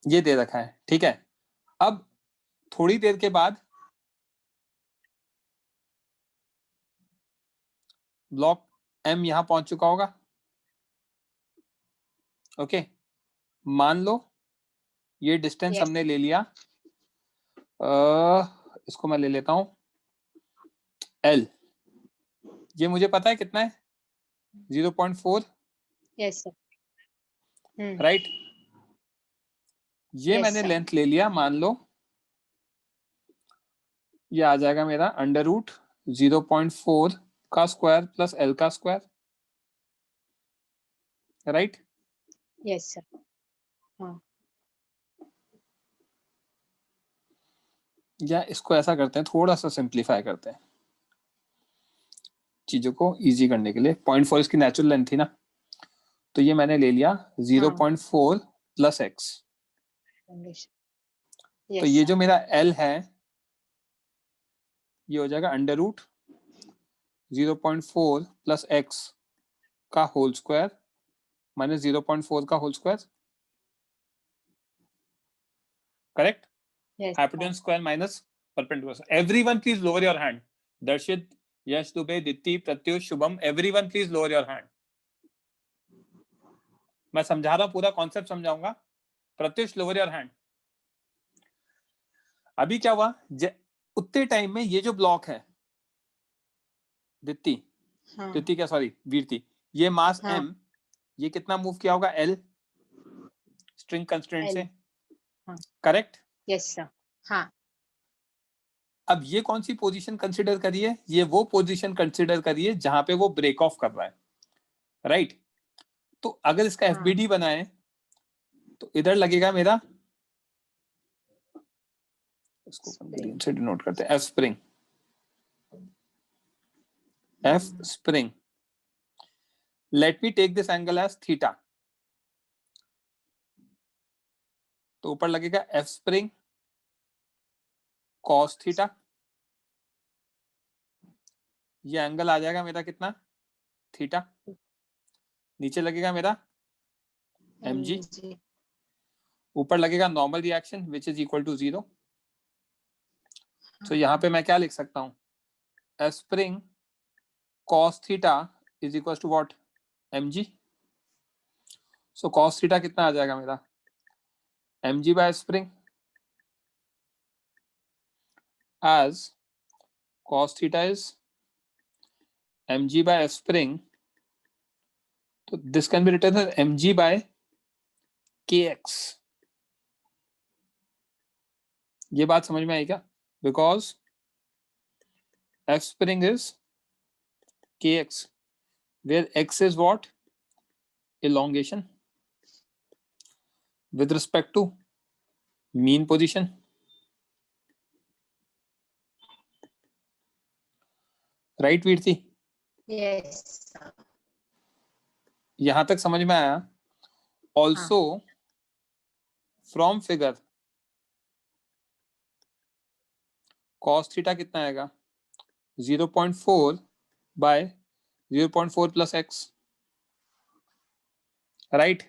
ये दे रखा है. ठीक है. अब थोड़ी देर के बाद ब्लॉक एम यहां पहुंच चुका होगा. ओके. मान लो ये डिस्टेंस हमने ले लिया. इसको मैं ले लेता हूं L. ये मुझे पता है कितना है? 0.4. Yes sir. राइट. ये मैंने लेंथ ले लिया. मान लो ये आ जाएगा मेरा अंडर रूट 0.4 का स्क्वायर प्लस L का स्क्वायर. राइट. Yes sir. हाँ. या इसको ऐसा करते हैं, थोड़ा सा सिंप्लीफाई करते हैं चीजों को इजी करने के लिए. 0.4 इसकी नेचुरल लेंथ थी ना, तो ये मैंने ले लिया 0.4 प्लस x. तो ये जो मेरा L है ये हो जाएगा अंडर रूट 0.4 प्लस x का होल स्क्वायर माइनस 0.4 का whole square. Correct. Hypotenuse square minus perpendicular. Everyone please lower your hand. Darshit, Yash Dubey, Ditti, Pratyush, Shubham, everyone please lower your hand. मैं समझा रहा हूं, पूरा कॉन्सेप्ट समझाऊंगा। Pratyush lower your hand. अभी क्या हुआ, उतने टाइम में ये जो ब्लॉक है दित्ती, हाँ दित्ती क्या सॉरी वीरती, ये मास हाँ m, ये कितना मूव किया होगा l स्ट्रिंग कंस्ट्रेंट से, हाँ करेक्ट? यस सर हाँ अब ये कौन सी पोजीशन कंसीडर करिए, ये वो पोजीशन कंसीडर करिए जहां पे वो ब्रेक ऑफ कर रहा है, राइट? तो अगर इसका FBD बनाए तो इधर लगेगा मेरा, इसको ग्रीन से डिनोट करते हैं, F spring, F spring. Let me take this angle as theta, तो ऊपर लगेगा F स्प्रिंग cos थीटा, ये एंगल आ जाएगा मेरा कितना, थीटा। नीचे लगेगा मेरा mg, ऊपर लगेगा normal reaction which is equal to 0। तो यहाँ पे मैं क्या लिख सकता हूँ, F spring cos theta is equal to what, mg। So cos theta कितना आ जाएगा मेरा, mg by spring as cos theta is mg by f spring, so this can be written as mg by kx। ये बात समझ में आई क्या? Because f spring is kx, where x is what, elongation with respect to mean position। Right Virti? Yes यहां तक समझ में आया? Also from figure cos theta कितना आएगा, 0.4 बाय 0.4 प्लस x, राइट?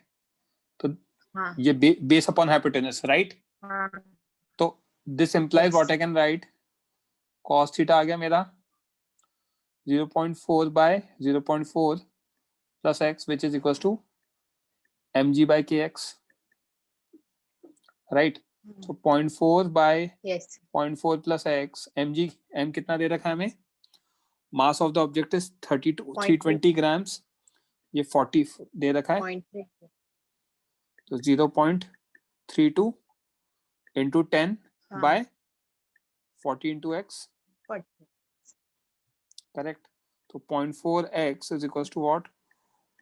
तो हाँ ये बेस अपॉन हाइपोटेनस, राइट? हाँ तो this implies what I can write, cos theta आ गया मेरा 0.4 by 0.4 plus x which is equal to mg by kx, right? तो 0.4 by yes 0.4 plus x, mg, m कितना दे रखा है हमें, mass of the object is 320 grams, ये 40 दे रखा है, तो 0.32 into 10 by 40 into x, correct? तो 0.4x is equal to what,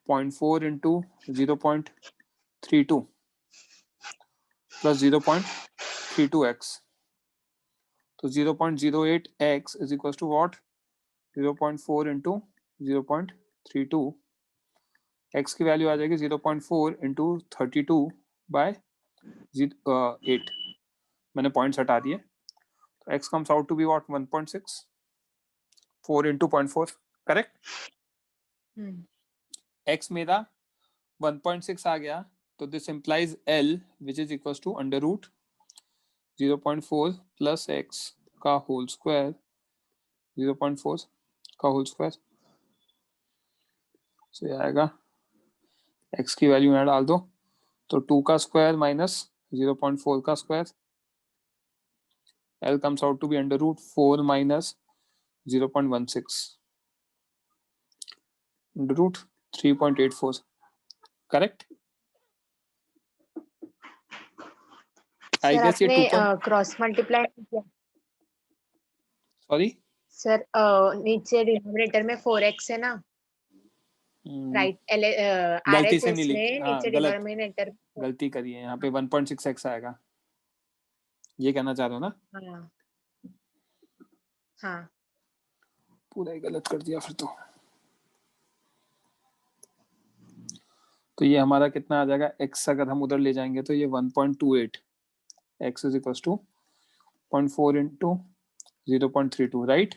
0.4 into 0.32 plus 0.32x, तो 0.08x is equal to what, 0.4 into 0.32, x की वैल्यू आ जाएगी 0.4 इंटू 32 बाय 8, मैंने पॉइंट्स हटा दिए, तो x comes out to be what, 1.6, 4 into 0.4, correct? x मेरा 1.6 आ गया, तो this implies l which is equal to under root 0.4 plus x का होल स्क्वायर, 0.4 का होल स्क्वायर, सो ये आएगा, x की वैल्यू यहाँ डाल दो, तो 2 का स्क्वायर माइनस 0.4 का square, l comes out to be under root 4 minus 0.16 under root 3.84, correct? I sir guess ये आपने क्रॉस मल्टीप्लाई किया, सॉरी सर नीचे डिनोमिनेटर में 4x है ना, राइट? गलती से RHS नहीं ने लिखी, हाँ नीचे गलत, डिनोमिनेटर, गलती करी है, यहाँ पे 1.6x आएगा, ये कहना चाह रहे हो ना? हाँ हाँ पूरा ही गलत कर दिया फिर तो ये हमारा कितना आ जाएगा, x अगर हम उधर ले जाएंगे तो ये 1.28, x is equal to 0.4 into 0.32, right?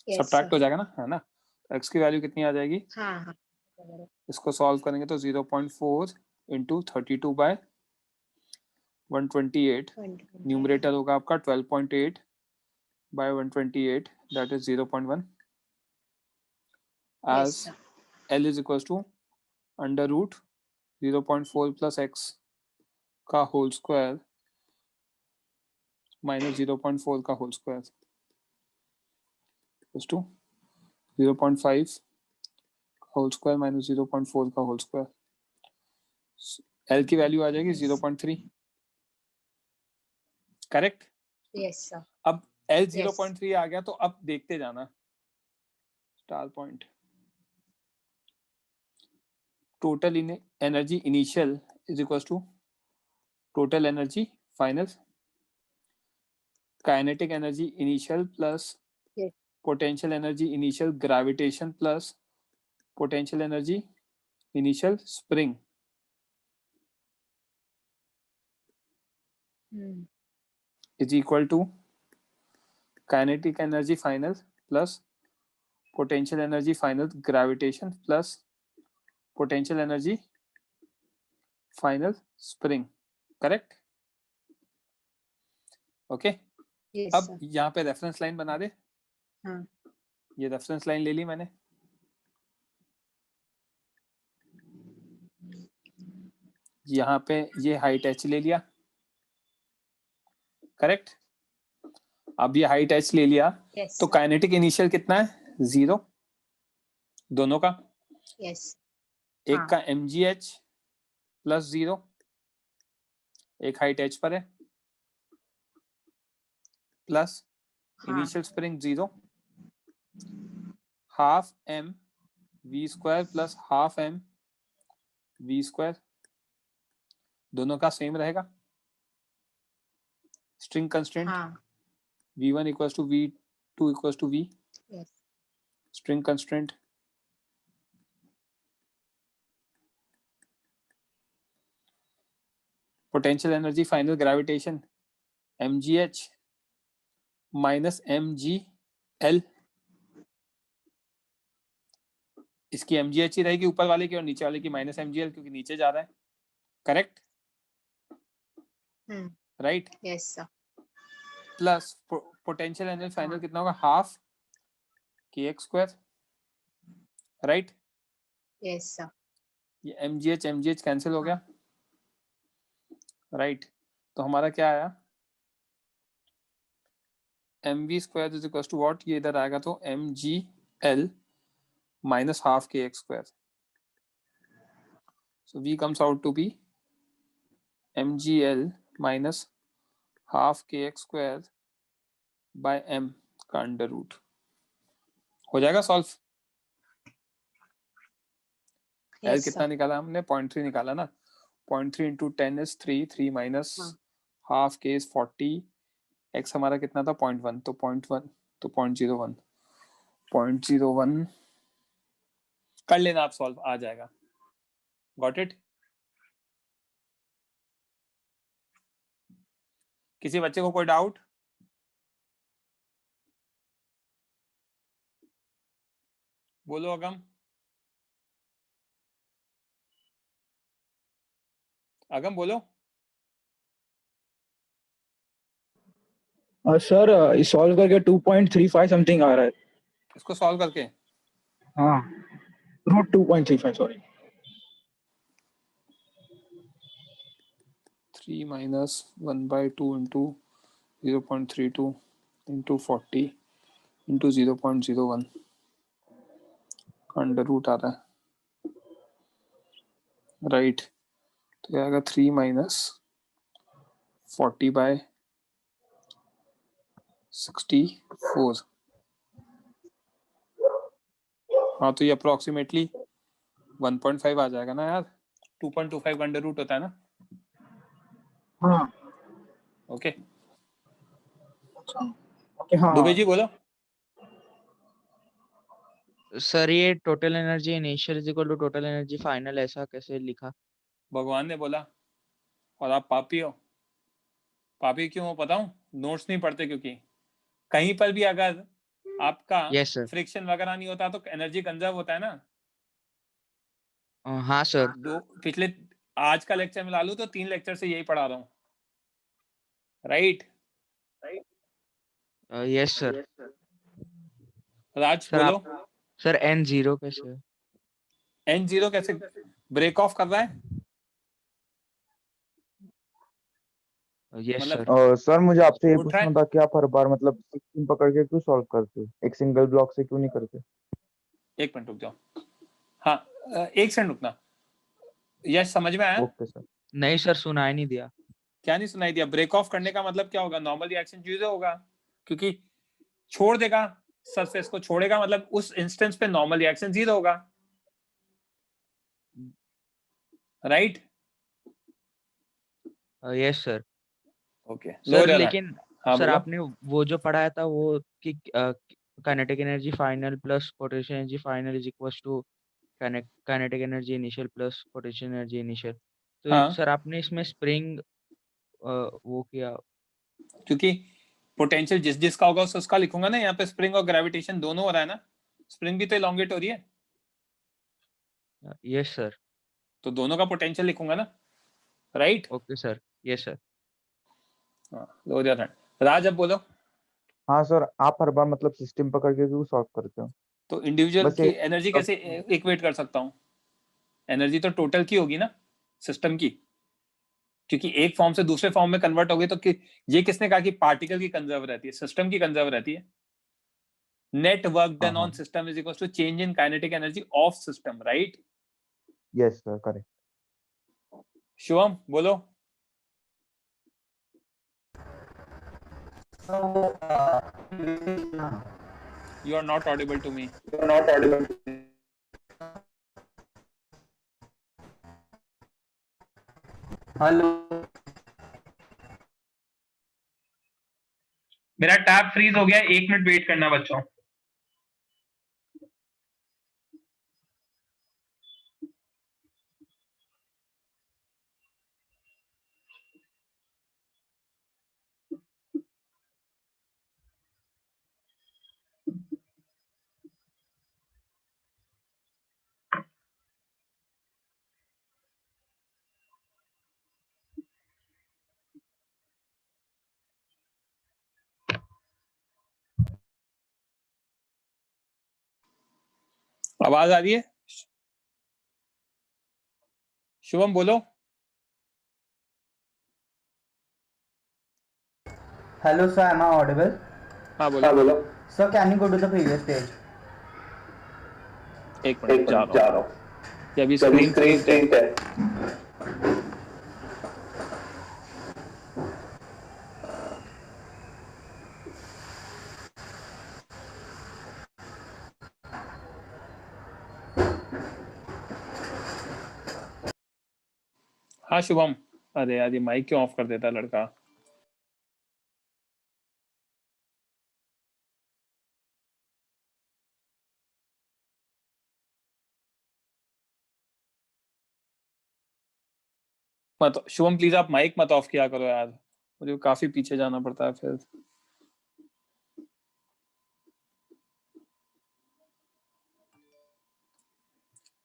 Subtract हो जाएगा ना, है ना? x की वैल्यू कितनी आ जाएगी, हाँ इसको सॉल्व करेंगे तो 0.4 इंटू 32 बाय 128, न्यूमरेटर होगा आपका 12.8 by 128, that is 0.1, Yes, as sir. L is equals to under root 0.4 plus x का होल स्क्वायर माइनस 0.4 का whole square equals to 0.5 whole square minus 0.4 का होल स्क्वायर। L की value आ जाएगी 0.3, correct? Yes, sir. अब L Yes. 0.3 आ गया तो अब देखते जाना star point. Total energy initial is equals to total energy final, kinetic energy initial plus Yes. Potential energy initial gravitation plus potential energy initial spring is equal to kinetic energy final plus potential energy final gravitation plus potential energy final spring, correct? Okay. Yes, अब sir. यहाँ पे reference line बना दे। हाँ. ये reference line ले ली मैंने, यहाँ पे ये हाइट h ले लिया, करेक्ट? अब ये हाइट h ले लिया, Yes, तो sir. काइनेटिक इनिशियल कितना है? 0 दोनों का। Yes. एक हाँ. का mgh प्लस 0, एक हाइट h पर है, प्लस हाँ. Initial spring 0, half m v square plus half m v square, दोनों का सेम रहेगा। स्ट्रिंग कंस्ट्रेंट हाँ. v1 equals to v2 equals to v, Yes. String constraint potential energy final gravitation mgh minus mgl, इसकी mgh ही रहेगी ऊपर वाले की और नीचे वाले की माइनस mgl, क्योंकि नीचे जा रहा है, correct? Right? Yes, sir. Plus potential energy final कितना होगा? Half kx square, right? Yes, sir. ये mgh कैंसिल हो गया, राइट? तो हमारा क्या आया? mv square is equal to what? ये इधर आएगा तो mgl minus half kx square. So v comes out to be mgl minus half kx square by m का अंडर रूट। हो जाएगा सॉल्व? Yes, L कितना sir. निकाला हमने? 0.3 निकाला ना। 0.3 into 10 is 3 minus half k is 40, x हमारा कितना था? 0.1, तो 0.1 तो 0.01, 0.01 कर लेना आप सॉल्व, आ जाएगा। Got it? किसी बच्चे को कोई डाउट? बोलो अगम। अगम बोलो। सर सॉल्व करके 2.35 समथिंग आ रहा है। इसको सॉल्व करके? हाँ, root 2.35, sorry. 3 minus 1/2 into 0.32 into 40 into 0.01 under root आ रहा है, राइट? तो क्या आएगा? 3 minus 40/64। हाँ, तो ये अप्रोक्सीमेटली 1.5 आ जाएगा ना यार। 2.25 अंडर रूट होता है ना? हाँ। ओके। ओके, हाँ। दुबे जी बोलो। सर ये total energy initial is equal to total energy final, ऐसा कैसे लिखा? भगवान ने बोला, और आप पापी हो। पापी क्यों हो पता हूँ? नोट्स नहीं पढ़ते, क्योंकि कहीं पर भी अगर आपका फ्रिक्शन वगैरह नहीं होता तो एनर्जी कंजर्व होता है ना। हाँ सर। दो पिछले आज का लेक्चर में ला लूं तो 3 लेक्चर से यही पढ़ा रहा हूँ, right? Yes sir. Raj sir बोलो। आप सर N0 कैसे है? N0 कैसे ब्रेक ऑफ कर रहा है? यस मतलब सर। सर मुझे आपसे ये उठ रहा पूछना है? था कि आप हर बार मतलब 16 पकड़ के क्यों सॉल्व करते हो, एक सिंगल ब्लॉक से क्यों नहीं करते? एक मिनट रुक जाओ। हाँ, एक सेकंड रुकना। यस, समझ में आया? Okay sir. नहीं सर, सुनाई नहीं दिया। क्या नहीं सुनाई दिया? ब्रेक ऑफ करने का मतलब क्या होगा? नॉर्मल रिएक्शन जीरो होगा, क्योंकि छोड़ देगा, सरफेस को छोड़ेगा, मतलब उस इंस्टेंस पे नॉर्मल रिएक्शन जीरो होगा, right? Yes sir. Okay sir लेकिन हाँ सर बोलो। आपने वो जो पढ़ाया था वो कि kinetic energy final plus potential energy final is equals to kinetic energy initial plus potential energy initial. तो हाँ, सर आपने इसमें स्प्रिंग वो किया, क्योंकि पोटेंशियल जिस जिसका होगा उसका लिखूंगा ना। यहाँ पे स्प्रिंग और ग्रेविटेशन दोनों हो रहा है ना, स्प्रिंग भी तो इलोंगेट हो रही है, यस सर। तो दोनों का पोटेंशियल लिखूंगा ना, right? Okay sir, yes sir. Raj अब बोलो। हाँ सर, आप हर बार मतलब सिस्टम पकड़ के क्यों सॉल्व करते हो? तो इंडिविजुअल बस की एक एनर्जी कैसे इक्वेट कर सकता हूँ? एनर्जी तो टोटल की होगी ना, सिस्टम की, क्योंकि एक फॉर्म से दूसरे फॉर्म में कन्वर्ट हो गई। तो ये किसने कहा कि पार्टिकल की कंजर्व रहती है? सिस्टम की कंजर्व रहती है। Net work done on system is equal to change in kinetic energy of system, right? Yes sir, correct. Shivam बोलो। You are not audible to me. Hello, मेरा टैब फ्रीज हो गया, 1 मिनट वेट करना बच्चों। आवाज आ रही है? शुभम बोलो। hello sir, am I audible? हाँ बोलो। Sir, can you go to the previous page? एक मिनट जा रहा हूँ। ये अभी स्क्रीन फ्रीज है। हाँ शुभम, अरे यार ये माइक क्यों ऑफ कर देता है लड़का? मत शुभम प्लीज आप माइक मत ऑफ किया करो यार, मुझे काफी पीछे जाना पड़ता है फिर।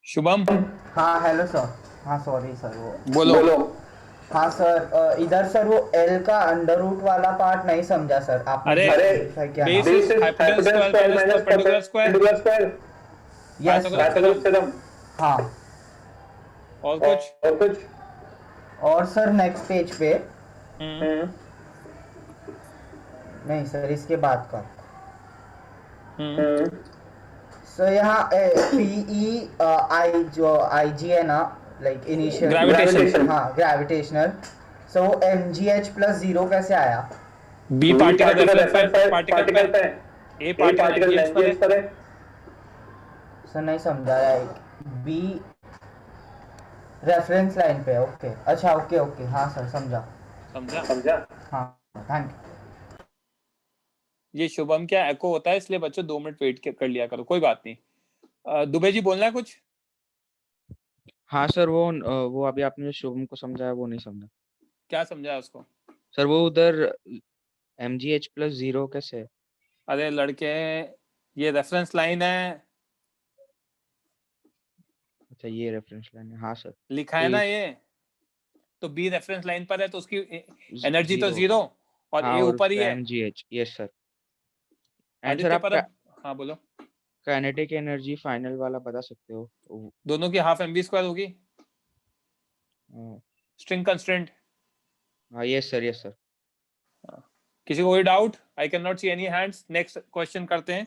शुभम। हाँ हेलो सर। हाँ सॉरी सर, वो बोलो। हाँ सर, इधर सर वो एल का अंडर रूट वाला पार्ट नहीं समझा सर आपने। अरे क्या base is hypotenuse square minus perpendicular square. Yes sir. हाँ, और कुछ? और सर नेक्स्ट पेज पे नहीं सर, इसके बाद का सर यहाँ पीई आई जो आई जी है ना, लाइक इनिशियल ग्रेविटेशन। हाँ ग्रेविटेशनल। सो वो mgh प्लस 0 कैसे आया? बी पार्टिकल रेफरेंस पार्टिकल पे, ए पार्टिकल एनजीएच पर है। सर नहीं समझा यार। बी रेफरेंस लाइन पे, ओके अच्छा, ओके हाँ सर समझा। हाँ थैंक यू। ये शुभम क्या एको होता है, इसलिए बच्चों 2 मिनट वेट कर लिया करो, कोई बात नहीं। दुबे जी बोलना है कुछ? हाँ सर, वो अभी आपने जो शुभम को समझाया वो नहीं समझा। क्या समझाया उसको? सर वो उधर mgh प्लस 0 कैसे? अरे लड़के, ये रेफरेंस लाइन है। अच्छा ये रेफरेंस लाइन है, हाँ सर लिखा है ना ये, तो बी रेफरेंस लाइन पर है तो उसकी एनर्जी तो 0 और हाँ, ए और ऊपर ही है। mgh, yes sir. And sir Aditya आप परब, हाँ बोलो। काइनेटिक एनर्जी फाइनल वाला बता सकते हो? दोनों की हाफ mv स्क्वायर होगी स्ट्रिंग कंस्ट्रेंट। हाँ यस सर, यस सर। किसी को कोई doubt? I can not see any hands. Next question करते हैं।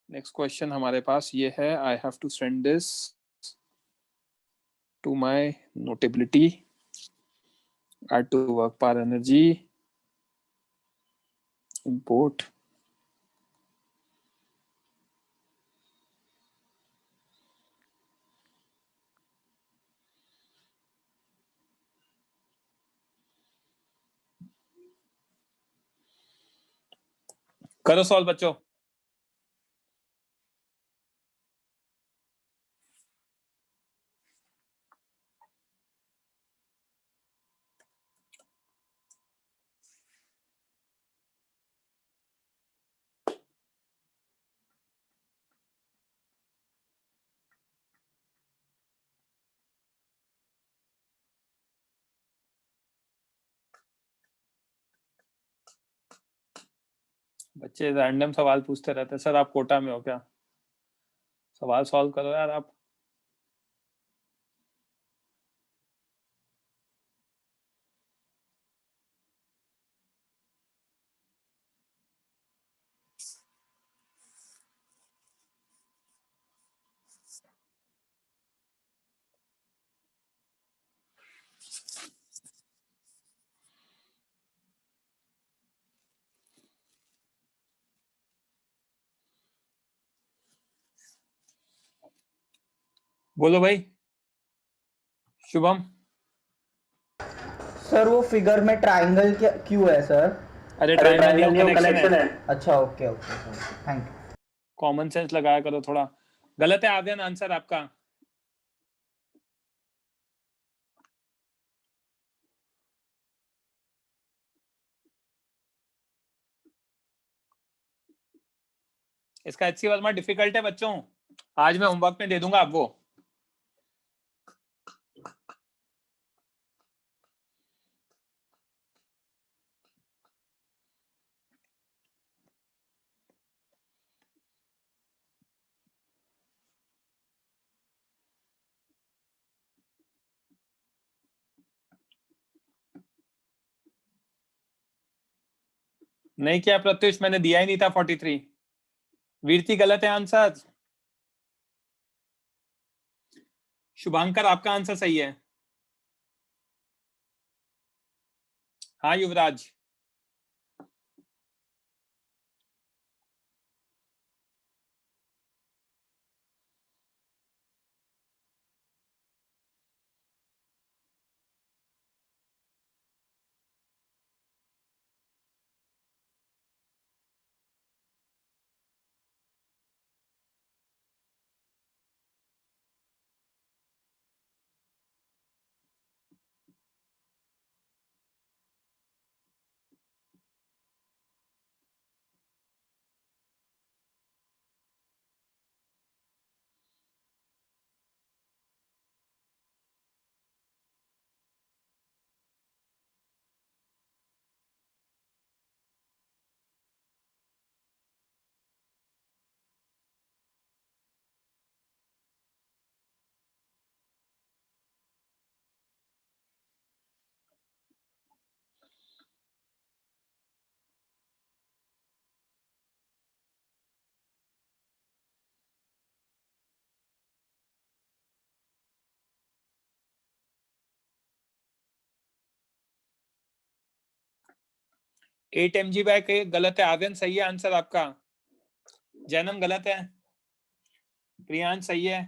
नेक्स्ट क्वेश्चन हमारे पास ये है, I have to send this to my notability, add to work power energy, import, करो सॉल्व बच्चों। बच्चे रैंडम सवाल पूछते रहते हैं, सर आप कोटा में हो क्या? सवाल सॉल्व करो यार आप। बोलो भाई शुभम। सर वो फिगर में ट्रायंगल क्या क्यों है सर? अरे ट्रायंगल नहीं, वो कनेक्शन है। अच्छा okay okay thank you. Common sense लगाया करो थोड़ा। गलत है आर्यन आंसर आपका। इसका HC वर्मा डिफिकल्ट है बच्चों, आज मैं होमवर्क में दे दूंगा आपको। नहीं किया प्रत्युष, मैंने दिया ही नहीं था 43। वीरती गलत है आंसर। शुभांकर आपका आंसर सही है। हाँ युवराज। एट mg बाय के गलत है। आर्यन सही है आंसर आपका। जैनम गलत है। प्रियांश सही है।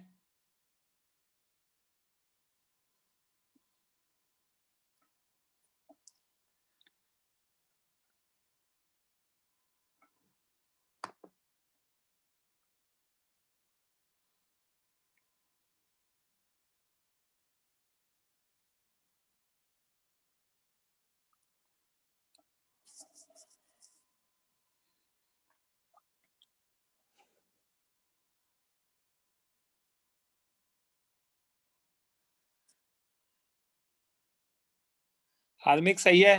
हार्मिक सही है।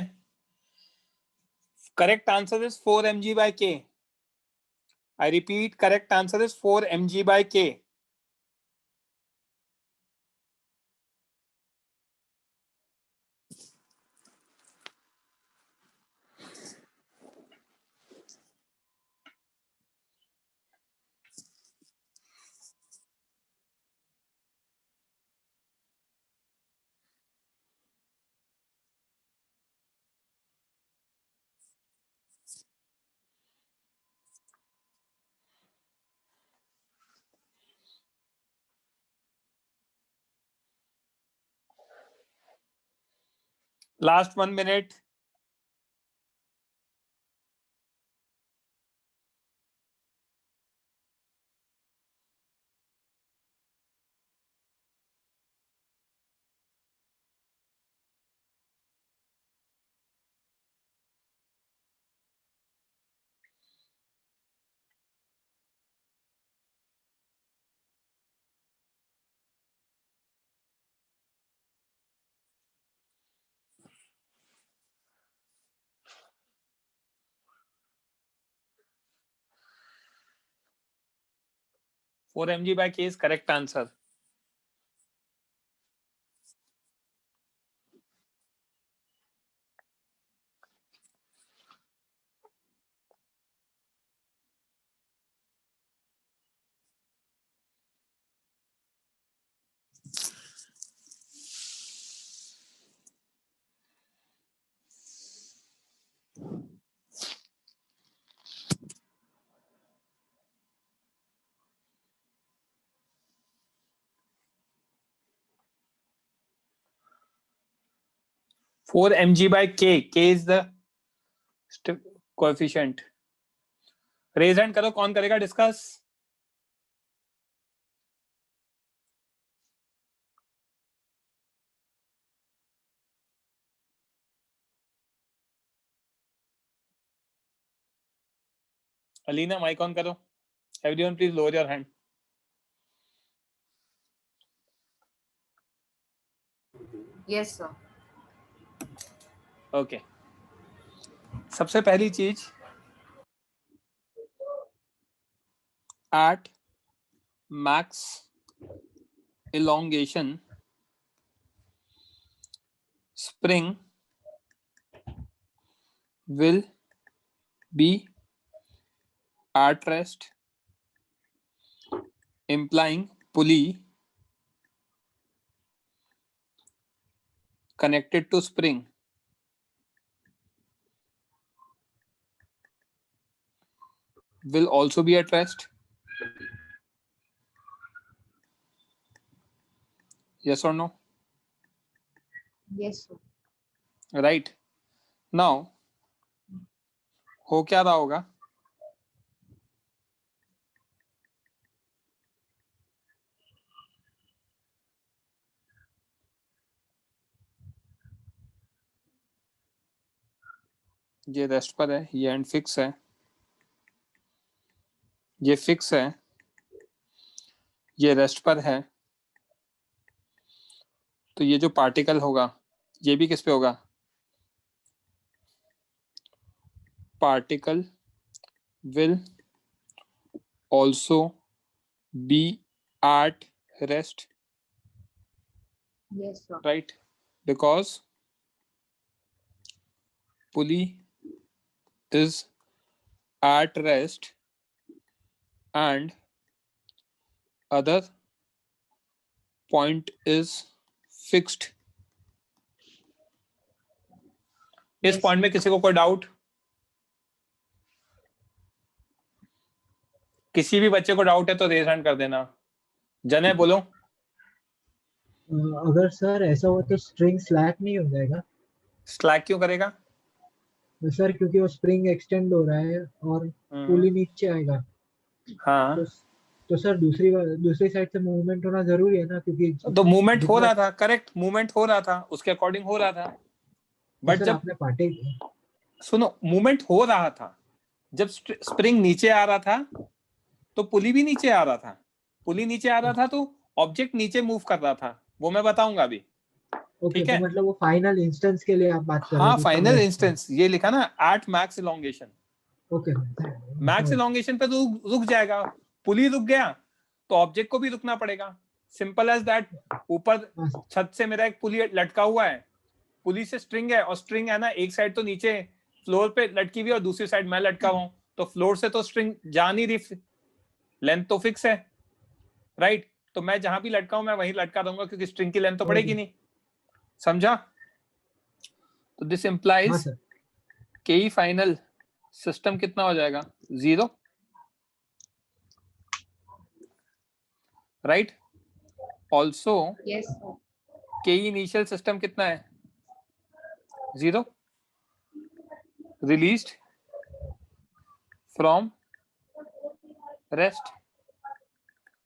Correct answer is 4 mg by k. I repeat, correct answer is 4 mg by k. Last 1 minute. Four mg by k is correct answer. Four mg by k. K is the coefficient. Raise hand करो, कौन करेगा discuss? Alina, mic on करो. Everyone, please lower your hand. Yes, sir. Okay. सबसे पहली चीज, at max elongation, spring will be at rest, implying pulley connected to spring will also be at rest. Yes or no? Yes, sir. Right. Now, हो क्या रहा होगा? ये rest पर है, ये एंड फिक्स है, ये फिक्स है, ये रेस्ट पर है, तो ये जो पार्टिकल होगा ये भी किस पे होगा? Particle will also be at rest. Yes, sir. Right? Because pulley is at rest and other point is fixed. इस पॉइंट में किसी को कोई डाउट? किसी भी बच्चे को डाउट है तो रेज हैंड कर देना. जने बोलो. अगर सर ऐसा हो तो स्ट्रिंग स्लैक नहीं हो जाएगा? स्लैक क्यों करेगा? सर क्योंकि वो स्प्रिंग एक्सटेंड हो रहा है और पुली नीचे आएगा. हाँ. तो सर दूसरी साइड से मूवमेंट होना जरूरी है ना, क्योंकि तो मूवमेंट हो रहा था. करेक्ट, मूवमेंट हो रहा था, उसके अकॉर्डिंग हो रहा था. बट जब आपने पार्टी सुनो, मूवमेंट हो रहा था, जब स्प्रिंग नीचे आ रहा था तो पुली भी नीचे आ रहा था. पुली नीचे आ रहा था तो ऑब्जेक्ट नीचे मूव कर रहा था. वो मैं बताऊंगा अभी. ठीक है, तो मतलब वो फाइनल इंस्टेंस के लिए आप बात कर रहे हैं? हाँ, फाइनल इंस्टेंस ये लिखा ना, at max elongation. Okay. Max elongation पे तो रुक जाएगा, पुली रुक गया तो ऑब्जेक्ट को भी रुकना पड़ेगा, सिंपल एज दैट। ऊपर छत से मेरा एक पुली लटका हुआ है, पुली से स्ट्रिंग है, और स्ट्रिंग है ना एक साइड तो नीचे फ्लोर पे लटकी हुई और दूसरी साइड मैं लटका हुआ हूं, तो फ्लोर से तो स्ट्रिंग जा नहीं रही, लेंथ तो फिक्स है, राइट? तो मैं जहां भी लटका हूं मैं वहीं लटका दूंगा क्योंकि स्ट्रिंग की लेंथ तो बढ़ेगी नहीं, समझा? तो दिस इंप्लाइज के फाइनल सिस्टम कितना हो जाएगा? 0, राइट? ऑल्सो के इनिशियल सिस्टम कितना है? 0, released from rest,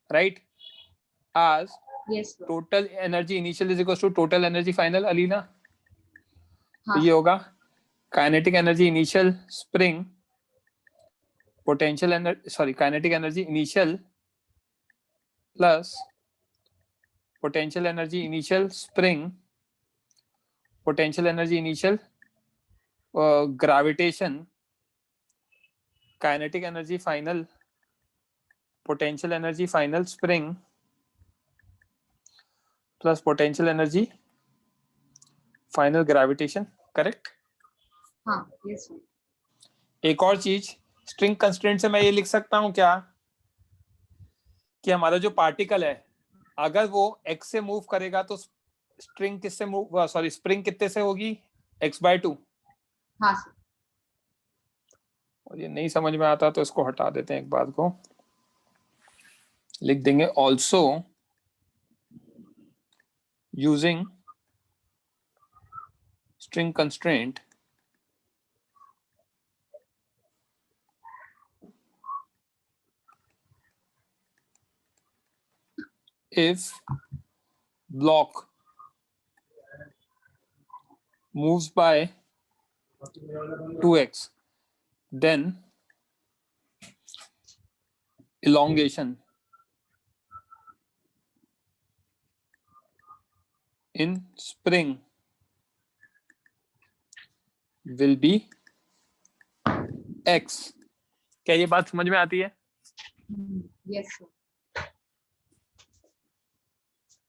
right? as total energy initial is equals to total energy final, Alina? तो ये होगा kinetic energy initial spring potential energy, kinetic energy initial plus potential energy initial spring potential energy initial gravitation kinetic energy final potential energy final spring plus potential energy final gravitation, correct? हाँ, yes sir. एक और चीज, string constraint से मैं ये लिख सकता हूं क्या कि हमारा जो पार्टिकल है अगर वो x से मूव करेगा तो स्ट्रिंग किससे मूव, सॉरी स्प्रिंग कितने से होगी? x/2। हाँ सर. और ये नहीं समझ में आता तो इसको हटा देते हैं, एक बात को लिख देंगे, also using string constraint if block moves by 2x then elongation in spring will be x। क्या ये बात समझ में आती है? Yes sir.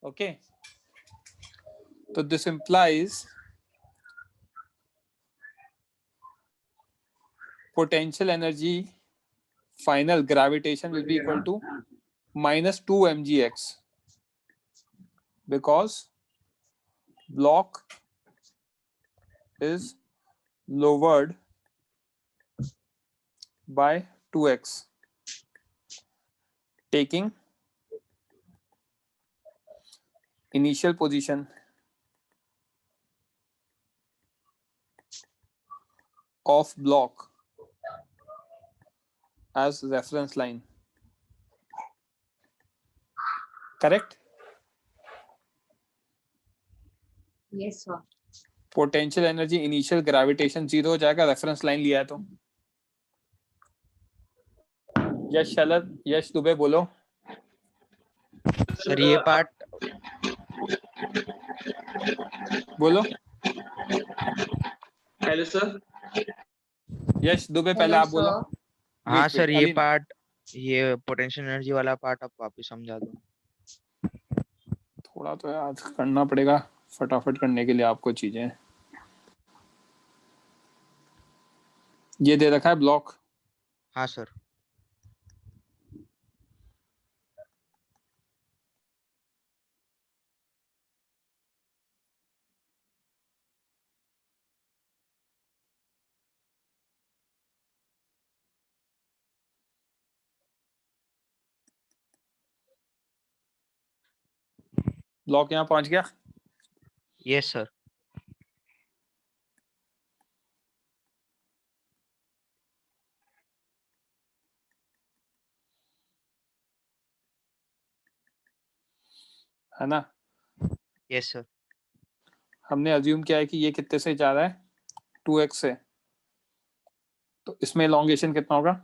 Okay, so this implies potential energy final gravitation will be equal to -2 mgx because block is lowered by 2x, taking initial position of block as reference line, correct? Yes sir. Potential energy initial gravitation 0 हो जाएगा, reference line लिया है तो। यश शरद, यश दुबे बोलो। Sir ये part बोलो। Hello sir. यश दुबे पहले आप बोलो। हाँ सर ये पार्ट, ये पोटेंशियल एनर्जी वाला पार्ट आप वापस समझा दो। थोड़ा तो याद करना पड़ेगा फटाफट करने के लिए आपको चीजें। ये दे रखा है ब्लॉक। हाँ सर। ब्लॉक यहाँ पहुंच गया। Yes sir. है ना? Yes sir. हमने अज्यूम किया है कि ये कितने से जा रहा है, 2x से, तो इसमें elongation कितना होगा?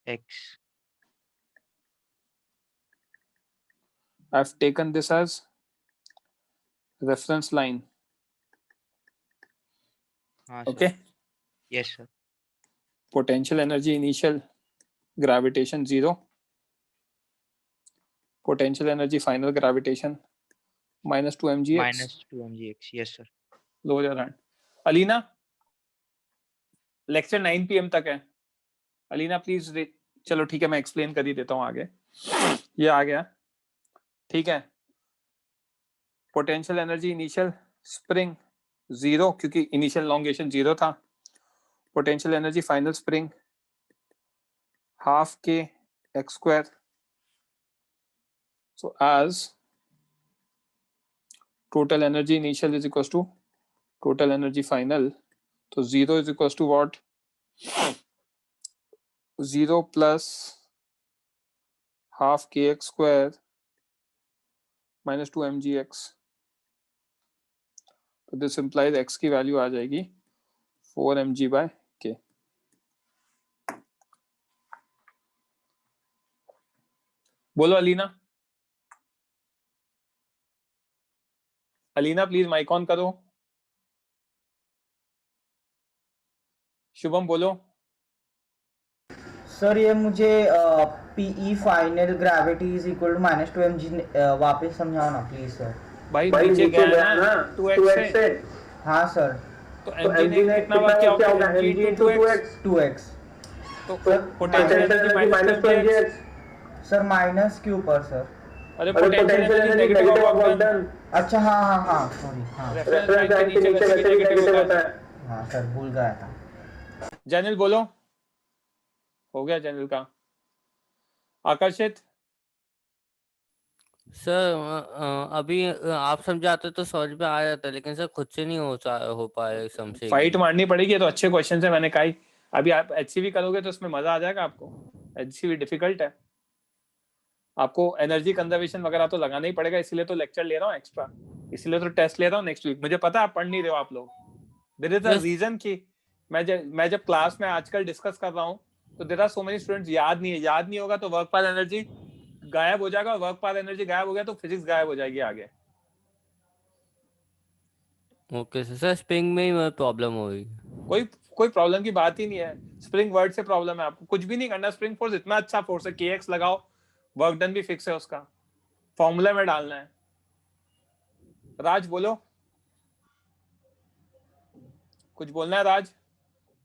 x। I've taken this as reference line. हाँ Okay? Yes sir. potential energy initial gravitation 0, potential energy final gravitation minus 2 mgx. minus 2 mgx. Yes sir. Lower your hand. Alina, lecture 9 PM तक है. Alina please, चलो ठीक है, मैं explain कर ही देता हूँ आगे. ये आ गया, ठीक है. पोटेंशियल एनर्जी इनिशियल स्प्रिंग 0, क्योंकि इनिशियल लॉन्गेशन 0 था. Potential energy final spring half के x square. So as total energy initial is equals to total energy final, तो 0 is equals to what? 0 plus half kx square minus 2 mgx. तो this implies x की value आ जाएगी 4 mg by k. बोलो Alina. Alina please mike on करो. शुभम बोलो. Sir ये मुझे PE final gravity is equal to minus 2 mg वापस समझाओ ना प्लीज सर. भाई नीचे गया ना 2x से. हाँ सर. तो mg ने कितना बार क्या होगा? mg 2x. तो potential energy minus 2mgx. Sir minus क्यों पर सर? अरे potential energy negative work done. अच्छा हाँ सॉरी. हाँ रेफरेंस लाइन के नीचे वैसे भी नेगेटिव होता है. हाँ सर भूल गया था. जैनिल बोलो. हो गया जैनिल का. आकर्षित. सर अभी आप समझाते तो समझ में आ जाता, लेकिन सर खुद से नहीं हो पाया समझे. फाइट मारनी पड़ेगी. तो अच्छे क्वेश्चन है, मैंने कहा ही. अभी आप एचसीवी करोगे तो उसमें मजा आ जाएगा आपको. एचसीवी डिफिकल्ट है, आपको एनर्जी कंजर्वेशन वगैरह तो लगाना ही पड़ेगा. इसलिए तो लेक्चर ले रहा हूँ एक्स्ट्रा, इसलिए तो टेस्ट ले रहा हूँ नेक्स्ट वीक. मुझे पता है आप पढ़ नहीं रहे हो आप लोग. देयर इज अ रीजन कि मैं जब क्लास में आजकल डिस्कस कर रहा हूँ तो there are so many students. याद नहीं होगा तो वर्क पार एनर्जी गायब हो जाएगा. वर्क पार एनर्जी गायब हो गया तो फिजिक्स गायब हो जाएगी आगे. Okay sir. स्प्रिंग में ही प्रॉब्लम हो गई. कोई प्रॉब्लम की बात ही नहीं है. स्प्रिंग वर्ड से प्रॉब्लम है. आपको कुछ भी नहीं करना. स्प्रिंग फोर्स इतना अच्छा फोर्स है. kx लगाओ, वर्क डन भी फिक्स है, उसका फॉर्मूला में डालना है. राज बोलो. कुछ बोलना है राज?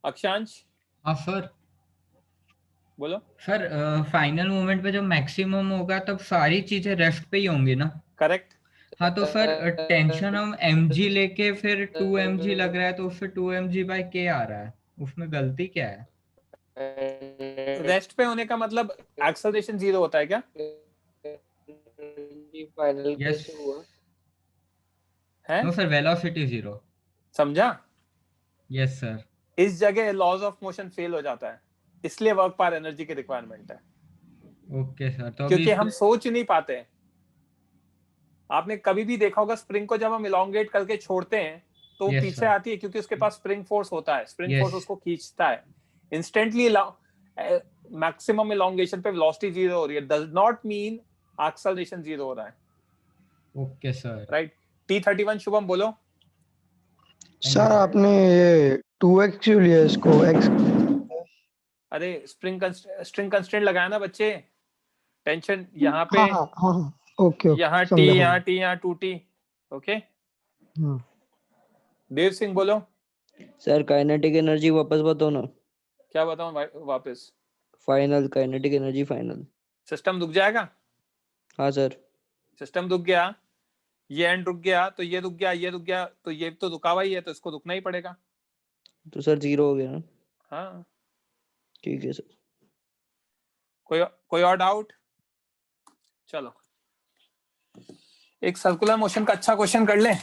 अक्षांश. हाँ सर. बोलो सर. फाइनल मोमेंट पे जब मैक्सिमम होगा तब सारी चीजें रेस्ट पे ही होंगी ना? करेक्ट. हाँ तो सर टेंशन हम mg लेके फिर 2 mg लग रहा है तो उससे 2 mg by k आ रहा है. उसमें गलती क्या है? रेस्ट पे होने का मतलब एक्सेलरेशन 0 होता है क्या? यस. है नो सर, वेलोसिटी 0. समझा? Yes sir. इस जगह लॉज ऑफ मोशन फेल हो जाता है, इसलिए वर्क पार एनर्जी की रिक्वायरमेंट है. Okay sir. तो क्योंकि हम सोच नहीं पाते. आपने कभी भी देखा होगा स्प्रिंग को जब हम इलोंगेट करके छोड़ते हैं तो Yes, पीछे sir. आती है, क्योंकि उसके पास स्प्रिंग फोर्स होता है. Spring Yes. फोर्स उसको खींचता है. इंस्टेंटली मैक्सिमम इलोंगेशन पे वेलोसिटी 0 हो रही है, डज नॉट मीन एक्सेलरेशन 0 हो रहा है. Okay sir. Right. T31 Shubham बोलो. सर आपने ये 2x क्यों लिया इसको? x. अरे स्प्रिंग कंस्ट्रेंट लगाया ना बच्चे. टेंशन यहाँ पे. हाँ. ओके. यहाँ T, यहाँ T, यहाँ 2T. ओके. देव सिंह बोलो. सर काइनेटिक एनर्जी वापस बताओ ना. क्या बताऊं वापस? Final kinetic energy final. System रुक जाएगा. हाँ सर. सिस्टम रुक गया, ये एंड रुक गया, तो ये रुक गया, ये रुक गया, तो ये तो रुका हुआ ही है, तो इसको रुकना ही पड़ेगा. तो सर 0 हो गया ना? हाँ ठीक है सर. कोई और डाउट? चलो एक सर्कुलर मोशन का अच्छा क्वेश्चन कर ले.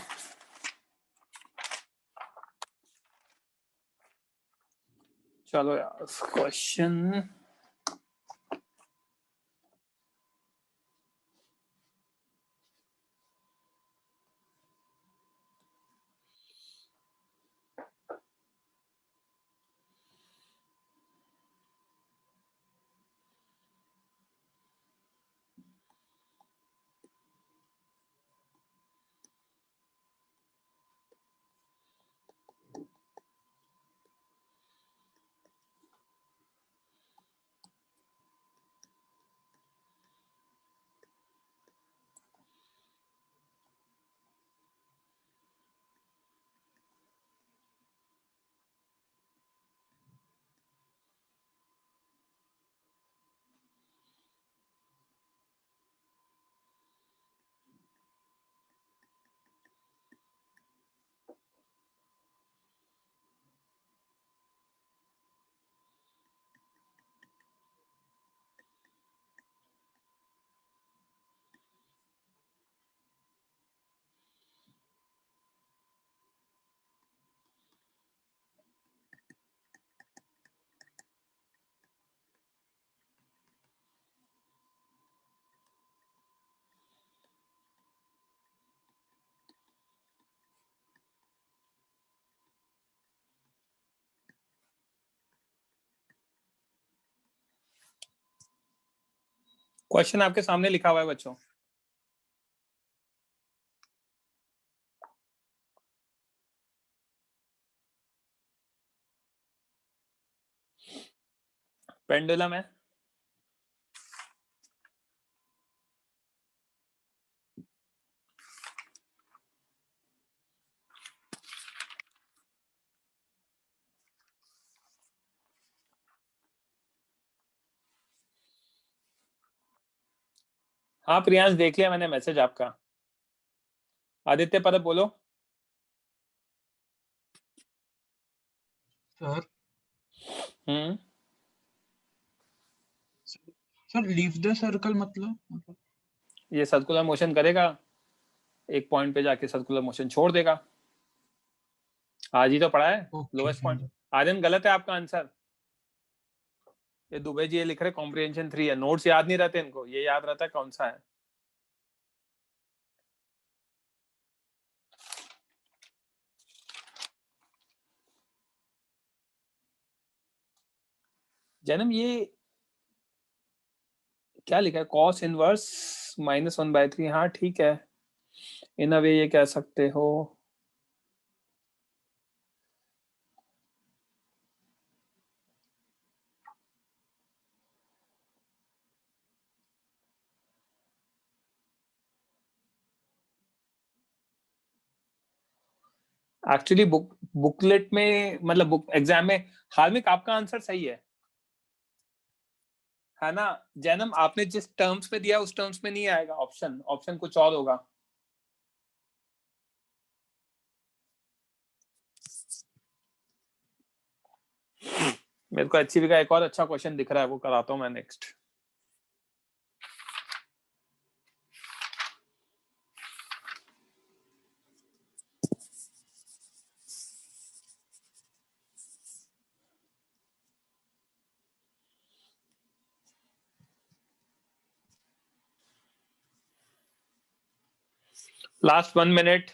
चलो यार क्वेश्चन. क्वेश्चन आपके सामने लिखा हुआ है बच्चों। पेंडुलम है, हाँ प्रियांश देख लिया मैंने मैसेज आपका। आदित्य परब बोलो। Sir hmm, sir leave the circle मतलब ये सर्कुलर मोशन करेगा, एक पॉइंट पे जाके सर्कुलर मोशन छोड़ देगा। आज ही तो पढ़ा है लोएस्ट पॉइंट। आर्यन गलत है आपका आंसर। ये दुबे जी ये लिख रहे कॉम्प्रिहेंशन 3 है, नोट्स याद नहीं रहते इनको, ये याद रहता है कौन सा है। जन्म ये क्या लिखा है, कॉस इनवर्स -1/3। हाँ ठीक है, इन अ वे ये कह सकते हो। एक्चुअली बुकलेट में मतलब बुक एग्जाम में हार्मिक आपका आंसर सही है ना। जैनम आपने जिस टर्म्स में दिया उस टर्म्स में नहीं आएगा, ऑप्शन ऑप्शन कुछ और होगा। मेरे को HCV का एक और अच्छा क्वेश्चन दिख रहा है, वो कराता हूं मैं next. Last 1 minute.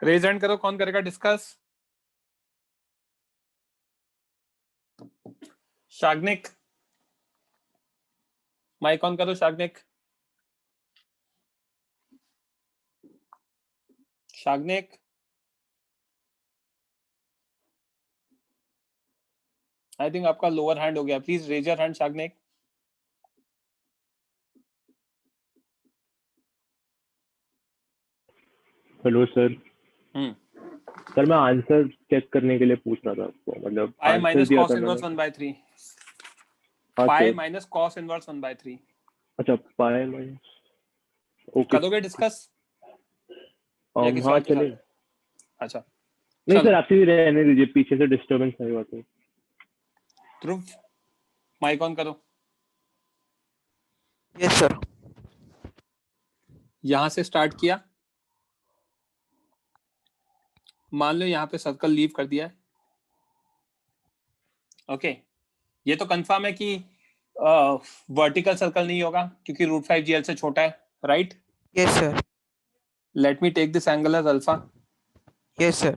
Raise hand करो, कौन करेगा डिस्कस। शाग्निक, माइक ऑन करो शाग्निक। शाग्निक, आई थिंक आपका लोअर हैंड हो गया, please raise your hand Shagnik. Hello sir. Sir मैं आंसर चेक करने के लिए पूछ रहा था आपको, मतलब पाई आंसर माइनस दिया कॉस था इनवर्स मैंने। 1/3। हाँ pi sir. Minus cos inverse 1/3 अच्छा पाई माइनस, ओके। करोगे डिस्कस या किसी हाँ और के साथ? चलेगा। अच्छा नहीं चलो। सर आपसे भी रहने दीजिए, पीछे से डिस्टरबेंस आई बात है। ध्रुव माइक ऑन करो। Yes sir. यहां से स्टार्ट किया, मान लो यहाँ पे सर्कल लीव कर दिया है। ओके, ये तो कंफर्म है कि वर्टिकल सर्कल नहीं होगा क्योंकि √5 GL से छोटा है, right? Yes sir. Let me take this angle as alpha. Yes sir.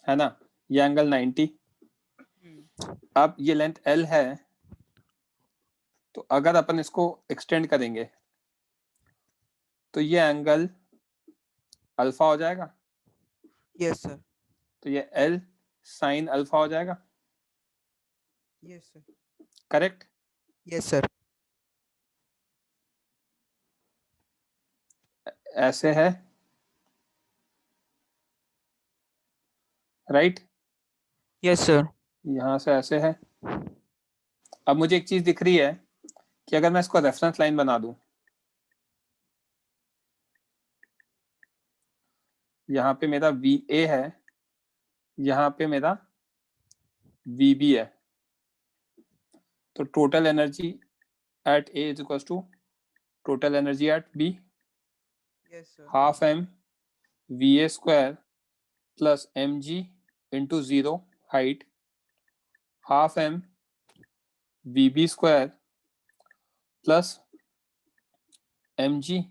है ना, ये एंगल 90। अब ये लेंथ L है, तो अगर अपन इसको एक्सटेंड करेंगे तो ये एंगल अल्फा हो जाएगा। Yes sir. तो ये L साइन अल्फा हो जाएगा, yes sir. Correct? Yes sir. ऐसे है, राइट? Yes sir. यहां से ऐसे है। अब मुझे एक चीज दिख रही है कि अगर मैं इसको रेफरेंस लाइन बना दूं, यहाँ पे मेरा VA है, यहाँ पे मेरा VB है, तो total energy at A is equal to total energy at B, yes sir. Half M VA square plus mg into 0 height, half M VB square plus mg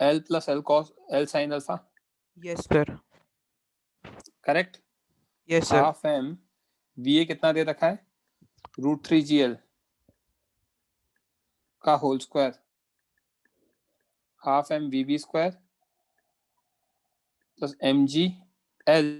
L plus L cos L sine alpha. Yes sir. Correct? Yes sir. Half M VA कितना दे रखा है, √3 GL का whole square, half M VB square plus mg L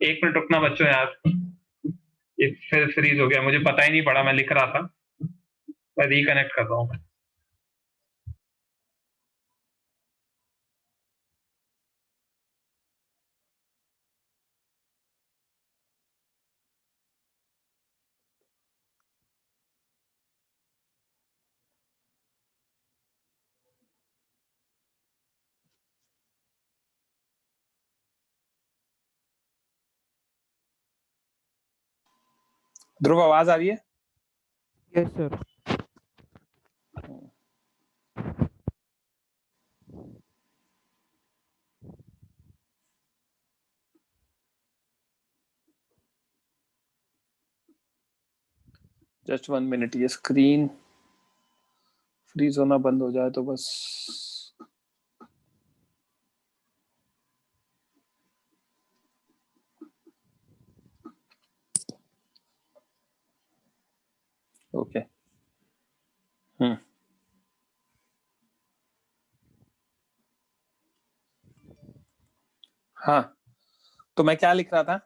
एक minute रुकना बच्चों यार, ये फिर फ्रीज हो गया, मुझे पता ही नहीं पड़ा, मैं लिख रहा था। मैं रिकनेक्ट कर रहा हूँ। ध्रुव आवाज आ रही है? Yes sir. जस्ट 1 मिनट, ये स्क्रीन फ्रीज होना बंद हो जाए तो बस। ओके हाँ, तो मैं क्या लिख रहा था,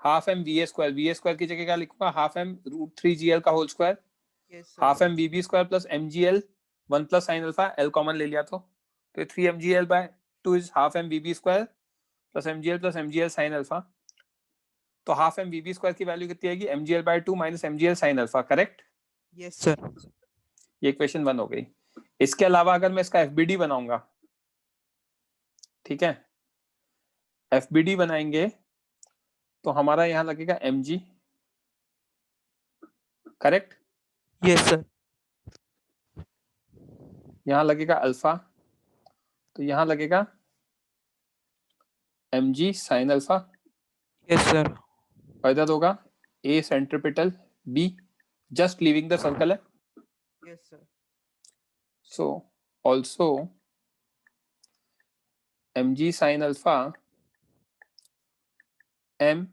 हाफ M VA स्क्वायर की जगह क्या लिखूंगा, हाफ M √3 GL का whole square, yes half M VB square plus mgl 1 plus sine alpha, L common ले लिया तो 3 mgl by 2 is half mvb square plus mgl sin alpha. तो half mvb square की वैल्यू कितनी आएगी? mgl by 2 minus mgl sin alpha, correct? Yes sir. ये equation 1 हो गई। इसके अलावा अगर मैं इसका fbd बनाऊंगा, ठीक है, fbd बनाएंगे तो हमारा यहां लगेगा mg, करेक्ट? Yes sir. यहां लगेगा अल्फा, तो यहां लगेगा mg sin alpha. Yes sir. और इधर होगा a centripetal, b just leaving the circle है। Yes sir. So also mg sin alpha m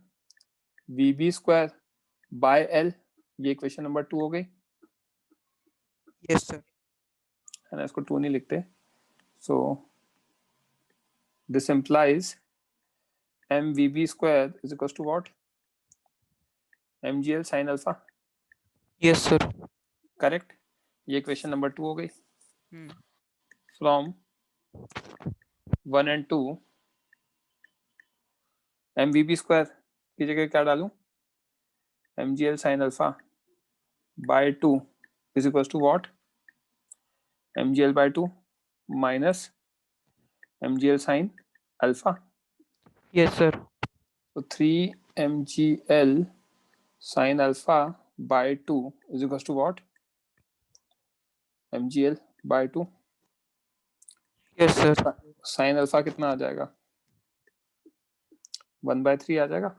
vb square by l, ये इक्वेशन नंबर 2 हो गई। Yes sir. है ना, इसको 2 नहीं लिखते। So this implies m vb square is equals to what? mgl sin alpha। Yes sir. Correct? ये equation number 2 हो गई। From 1 and 2 mvb square की जगह क्या डालूं? mgl sin alpha by 2 is equals to what? mgl by 2 minus mgl sin alpha। Yes sir. So 3 mgl sin alpha by 2 is equals to what? mgl by 2। Yes sir. sin alpha कितना आ जाएगा? 1/3 आ जाएगा।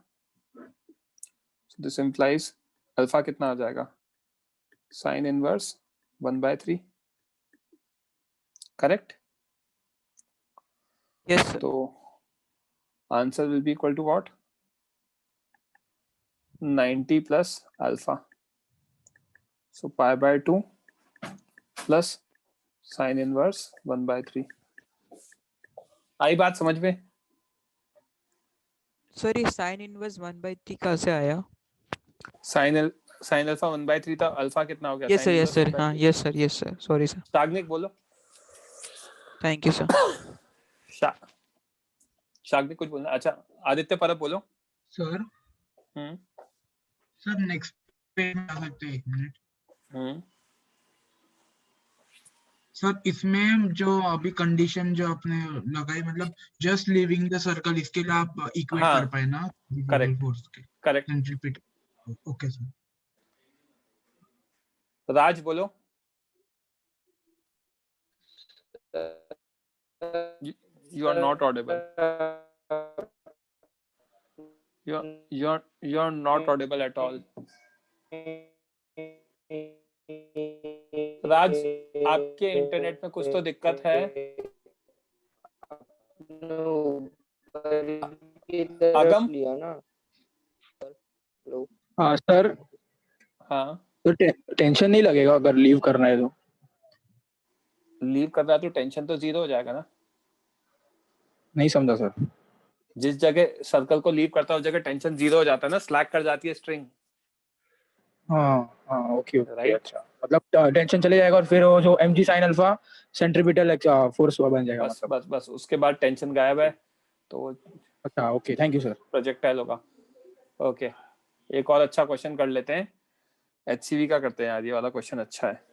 So this implies alpha कितना आ जाएगा? sin inverse 1/3, correct? Yes sir. तो answer will be equal to what? 90 plus alpha। So pi by 2 plus sin inverse 1/3। आई बात समझ में? सर ये साइन इनवर्स 1/3 कहाँ से आया? साइन अल्फा 1/3 था, अल्फा कितना हो गया? यस सर, यस सर, हाँ yes sir, yes sir, sorry sir. Shagnik बोलो। Thank you sir. शाग्निक कुछ बोलना? अच्छा आदित्य परब बोलो। सर सर नेक्स्ट पेज में आ सकते हैं? 1 मिनट सर। इसमें जो अभी कंडीशन जो आपने लगाई, मतलब जस्ट लीविंग द सर्कल, इसके लिए आप इक्वेट कर पाए ना? करेक्ट, फोर्स के correct. Centripetal. Okay sir. Raj बोलो। You are not audible. You are not audible at all. राज, आपके इंटरनेट में कुछ तो दिक्कत है। अगम? हाँ सर। हाँ तो टेंशन नहीं लगेगा अगर लीव करना है तो? लीव कर रहा है तो टेंशन तो 0 हो जाएगा ना? नहीं समझा सर। जिस जगह सर्कल को लीव करता है उस जगह टेंशन 0 हो जाता है ना, स्लैक कर जाती है स्ट्रिंग। हाँ ओके ओके, अच्छा मतलब टेंशन चले जाएगा और फिर वो जो mg sin alpha centripetal force बन जाएगा। बस बस बस उसके बाद टेंशन गायब है तो। अच्छा okay, thank you sir. Projectile होगा। ओके, एक और अच्छा क्वेश्चन कर लेते हैं। HCV का करते हैं यार, ये वाला क्वेश्चन अच्छा है।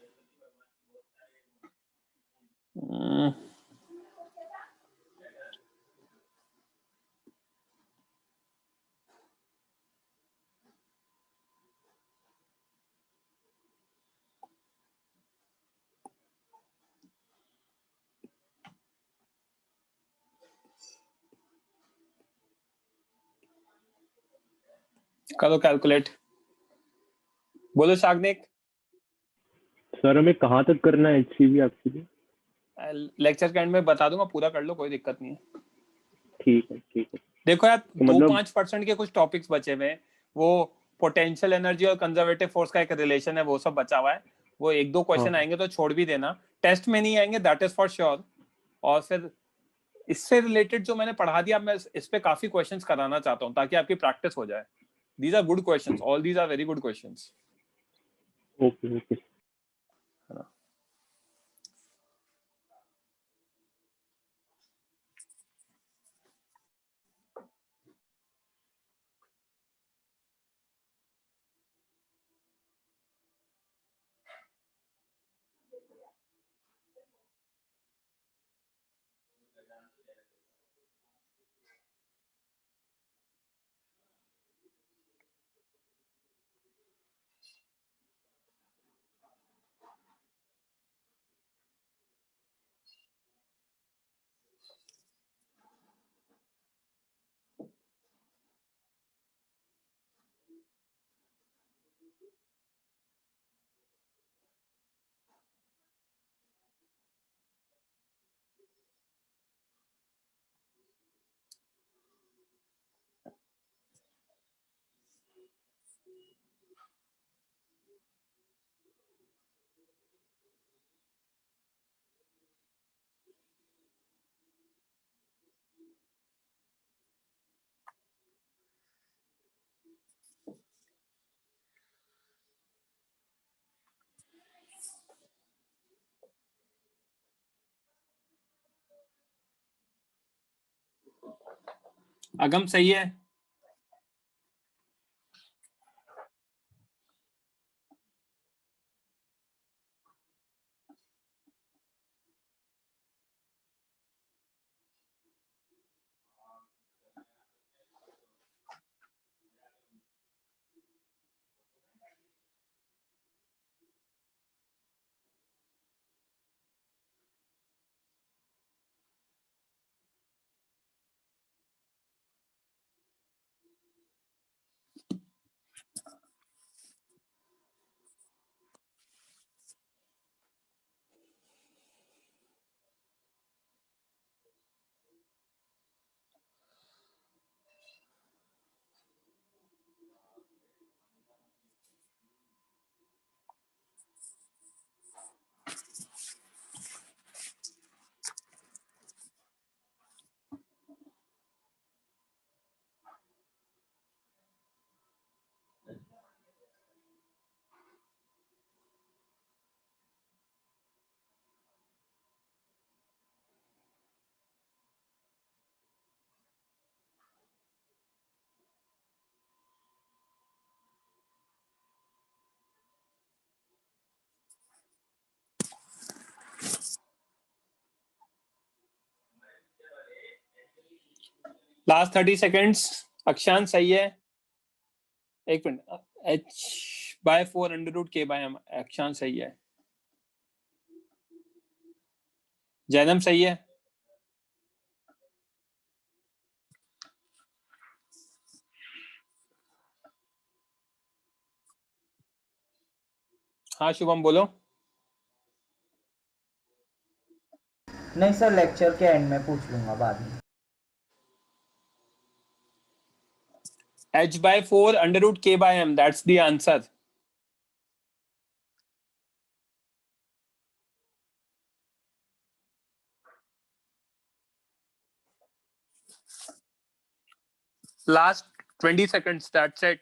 करो कैलकुलेट। बोलो शाग्निक। सर हमें कहाँ तक करना है HCV एक्चुअली? लेक्चर के एंड में बता दूंगा, पूरा कर लो, कोई दिक्कत नहीं है। ठीक है ठीक है। देखो यार, तो मतलब 2-5% के कुछ टॉपिक्स बचे हुए हैं। वो पोटेंशियल एनर्जी और कंजर्वेटिव फोर्स का एक रिलेशन है, वो सब बचा हुआ है। वो 1-2 क्वेश्चन आएंगे तो छोड़ भी देना, टेस्ट में नहीं आएंगे, दैट इज फॉर श्योर। और फिर इससे रिलेटेड जो मैंने पढ़ा दिया, मैं इस पे काफी क्वेश्चंस कराना चाहता हूँ ताकि आपकी प्रैक्टिस हो जाए। These are good questions. All these are very good questions. Okay, okay. अगम सही है? Last 30 seconds. अक्षांश सही है? एक मिनट। h/4 √k/m। अक्षांश सही है। जैनम सही है? हाँ शुभम बोलो। नहीं सर, लेक्चर के एंड में पूछ लूंगा बाद में। h/4 √k/m, that's the answer. Last 20 seconds, that's it.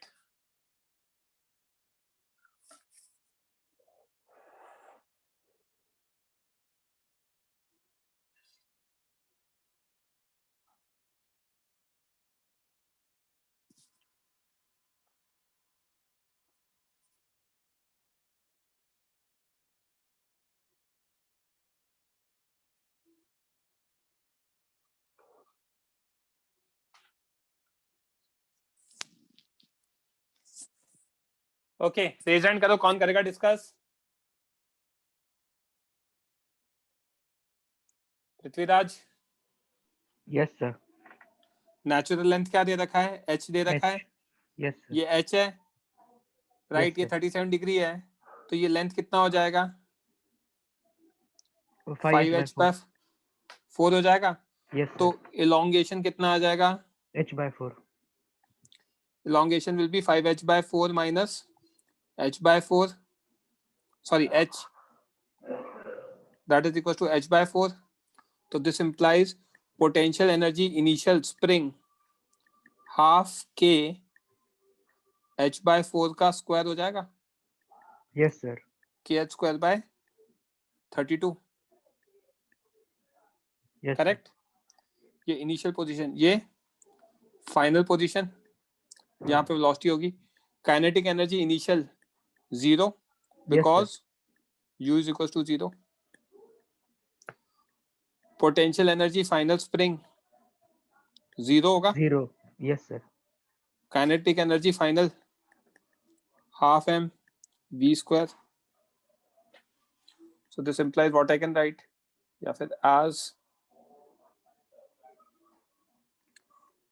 Okay, raise hand करो, कौन करेगा discuss? Prithviraj. Yes sir. Natural length क्या दे रखा है? h दे रखा है। Yes sir. ये h है, राइट? ये 37 डिग्री है, तो ये लेंथ कितना हो जाएगा? 5h/4 हो जाएगा। यस तो इलोंगेशन कितना आ जाएगा? h/4। Elongation will be 5h/4 minus h/4. Sorry, h. That is equal to h/4. So this implies potential energy initial spring half k h/4 का स्क्वायर हो जाएगा। Yes sir. kh²/32। करेक्ट? ये initial position, ये final position, यहाँ पे velocity होगी। Kinetic energy initial 0 because u is equals to 0. Potential energy final spring 0 होगा। 0। Yes sir. Kinetic energy final half m v². So this implies what I can write, या फिर as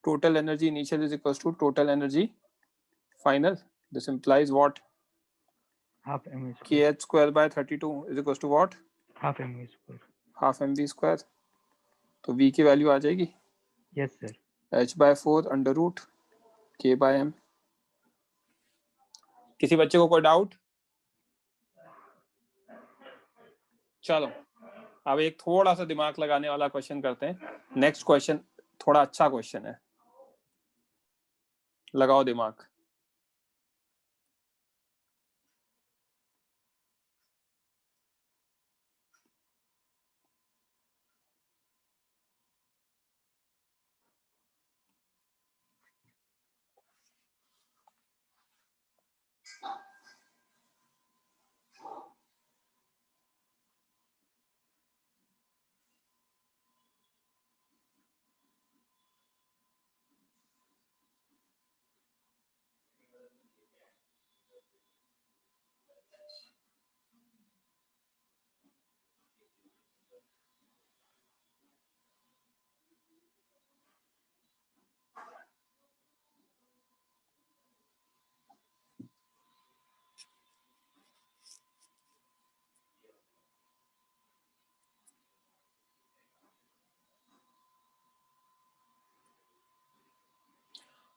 total energy initial is equals to total energy final. This implies what? Half M kh square by 32 is equals to what? Half M square. Half mv square। तो v की value आ जाएगी yes sir. h by 4 under root k by m। किसी बच्चे को कोई doubt? चलो अब एक थोड़ा सा दिमाग लगाने वाला क्वेश्चन करते हैं। नेक्स्ट क्वेश्चन थोड़ा अच्छा क्वेश्चन है, लगाओ दिमाग।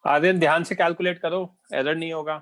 आर्यन ध्यान से कैलकुलेट करो, एरर नहीं होगा।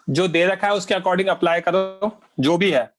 जो दे रखा है उसके अकॉर्डिंग अप्लाई करो, जो भी है।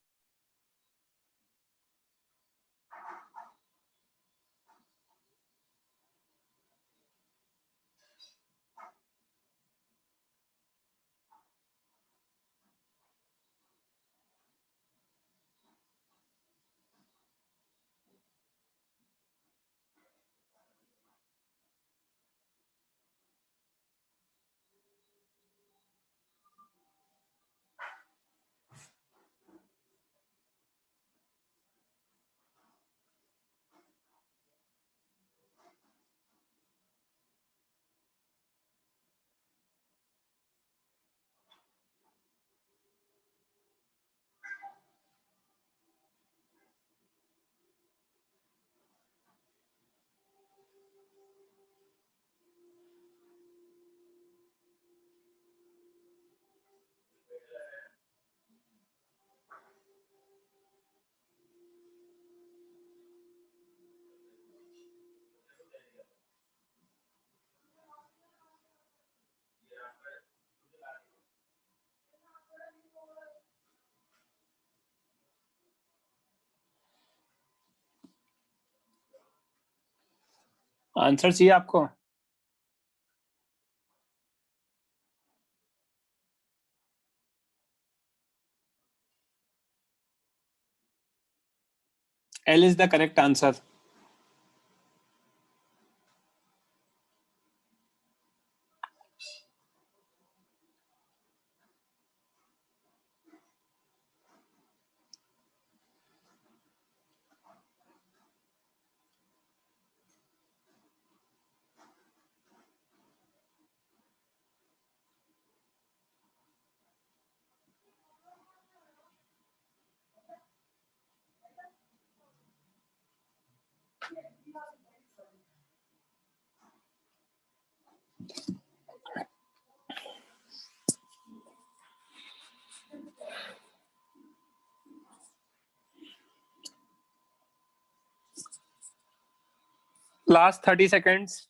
आंसर चाहिए आपको? L is the correct answer. Last 30 seconds.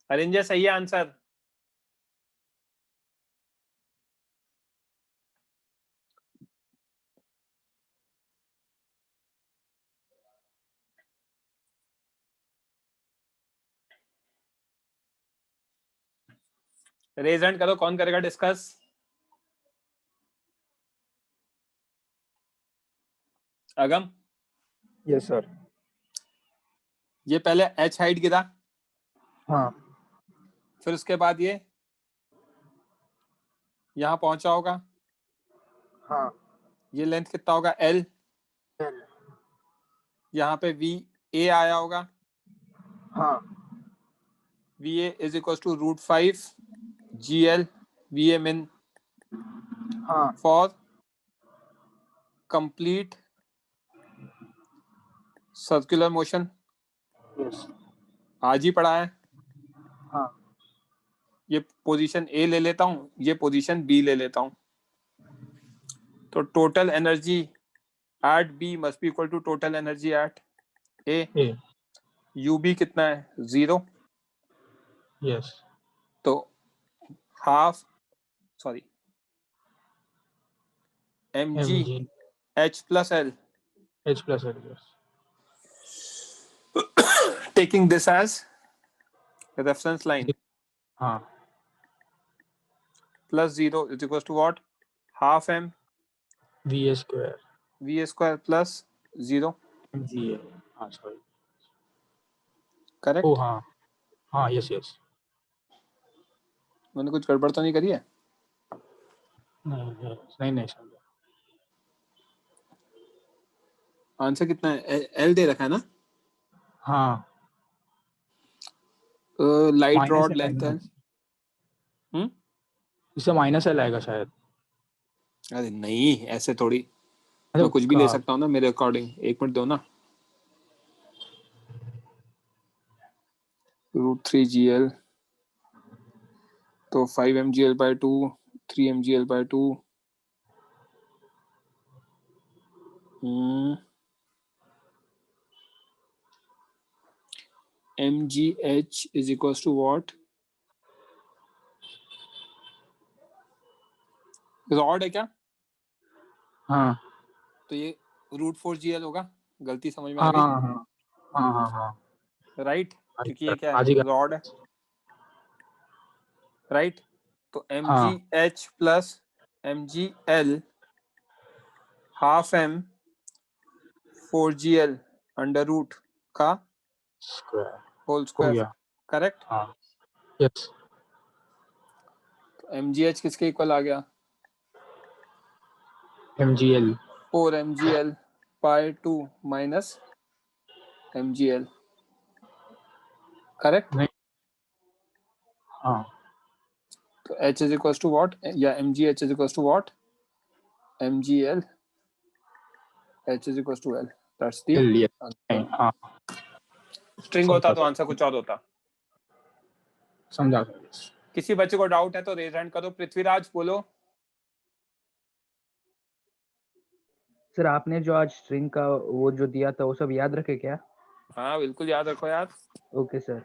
Arinjay सही है आंसर? रेज हैंड करो, कौन करेगा डिस्कस? अगम? Yes sir. ये पहले h हाइट गिरा, हाँ फिर उसके बाद ये यहाँ पहुंचा होगा, हाँ ये लेंथ कितना होगा L, यहाँ पे VA आया होगा, हाँ VA is equal to √5 GL VA min हाँ for complete circular motion. Yes आज ही पढ़ा है। हाँ ये पोजीशन A ले लेता हूँ, ये पोजीशन B ले लेता हूँ, तो total energy at B must be equal to total energy at A। UB कितना है? 0। यस तो mg h plus L, yes। taking this as reference line, हाँ plus 0 is equals to what? Half m VA square plus 0, GA। हाँ sorry, correct? ओ हाँ हाँ yes yes. मैंने कुछ गड़बड़ तो नहीं करी है? नहीं समझा। आंसर कितना है? L दे रखा है ना? हाँ लाइट रॉड लेंथ है। इससे माइनस L आएगा शायद। अरे नहीं, ऐसे थोड़ी, मैं कुछ भी ले सकता हूँ ना मेरे अकॉर्डिंग। एक मिनट दो ना। √3 GL तो 5 mgl/2 3 mgl/2 mgh is equals to what? Rod है क्या? हाँ तो ये √4 GL होगा। गलती समझ में आ हाँ गई? हाँ हाँ हाँ हाँ राइट, क्योंकि ये क्या आज ही है? रॉड है, राइट। तो mgh plus mgl half m 4gl under root का होल स्क्वायर, करेक्ट? हाँ यस। तो mgh किसके इक्वल आ गया? mgl 4 mgl/2 minus mgl, correct? हाँ तो h is equals to what? या mgh is equals to what? mgl h is equals to L. That's the L, yes. answer. हाँ string होता तो आंसर कुछ और होता। समझा। किसी बच्चे को डाउट है तो रेज हैंड करो। पृथ्वीराज बोलो। सर आपने जो आज स्ट्रिंग का वो जो दिया था वो सब याद रखे क्या? हाँ बिल्कुल याद रखो यार। Okay sir.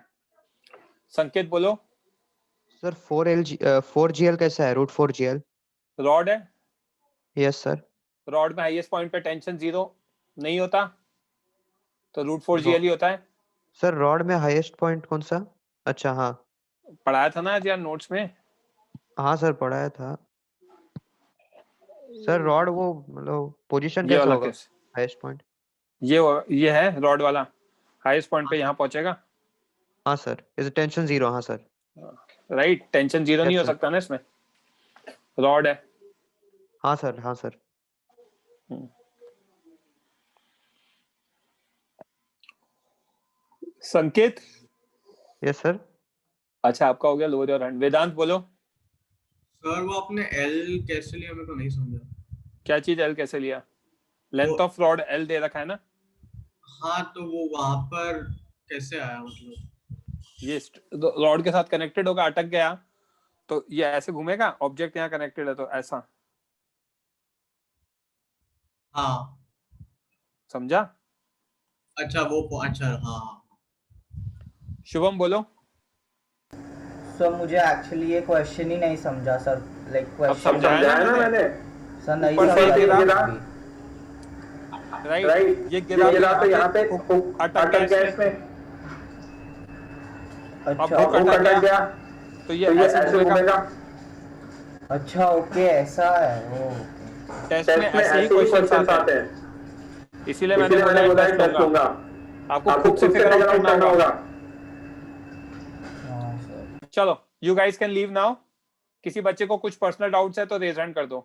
संकेत बोलो। सर 4GL कैसा है? √4GL रॉड है। Yes sir. रॉड में हाईएस्ट पॉइंट पे टेंशन 0 नहीं होता तो √4GL ही होता है। सर रॉड में हाईएस्ट पॉइंट कौन सा? अच्छा हाँ पढ़ाया था ना आज यार नोट्स में। हाँ सर पढ़ाया था सर। रॉड वो मतलब पोजीशन कैसा होगा? हाईएस्ट पॉइंट ये है रॉड वाला। हाईएस्ट पॉइंट पे यहाँ पहुंचेगा। हाँ सर। Is tension 0? हाँ सर। राइट, टेंशन 0 नहीं हो सकता ना इसमें, रॉड है। हाँ सर हाँ सर। संकेत। Yes sir. अच्छा आपका हो गया, लोअर योर हैंड। वेदांत बोलो। सर वो आपने L कैसे लिया मेरे को नहीं समझा। क्या चीज L कैसे लिया? लेंथ ऑफ रॉड L दे रखा है ना। हाँ तो वो वहां पर कैसे आया? मतलब ये रॉड के साथ कनेक्टेड होगा, अटक गया तो ये ऐसे घूमेगा। ऑब्जेक्ट यहाँ कनेक्टेड है तो ऐसा। हाँ समझा? अच्छा वो अच्छा हाँ। शुभम बोलो। सर मुझे एक्चुअली ये क्वेश्चन ही नहीं समझा सर। लाइक क्वेश्चन समझाया ना मैंने। सर नहीं समझा। राइट, ये गिरा तो यहाँ पे अटक गया इसमें। अच्छा अटक गया तो ये ऐसे घूमेगा। अच्छा ओके ऐसा है। ओ टेस्ट में ऐसे ही क्वेश्चंस आते हैं, इसीलिए मैंने बोला टेस्ट लूंगा, आपको खुद से फिगर आउट करना होगा। चलो you guys can leave now. किसी बच्चे को कुछ पर्सनल डाउट्स है तो रेज हैंड कर दो।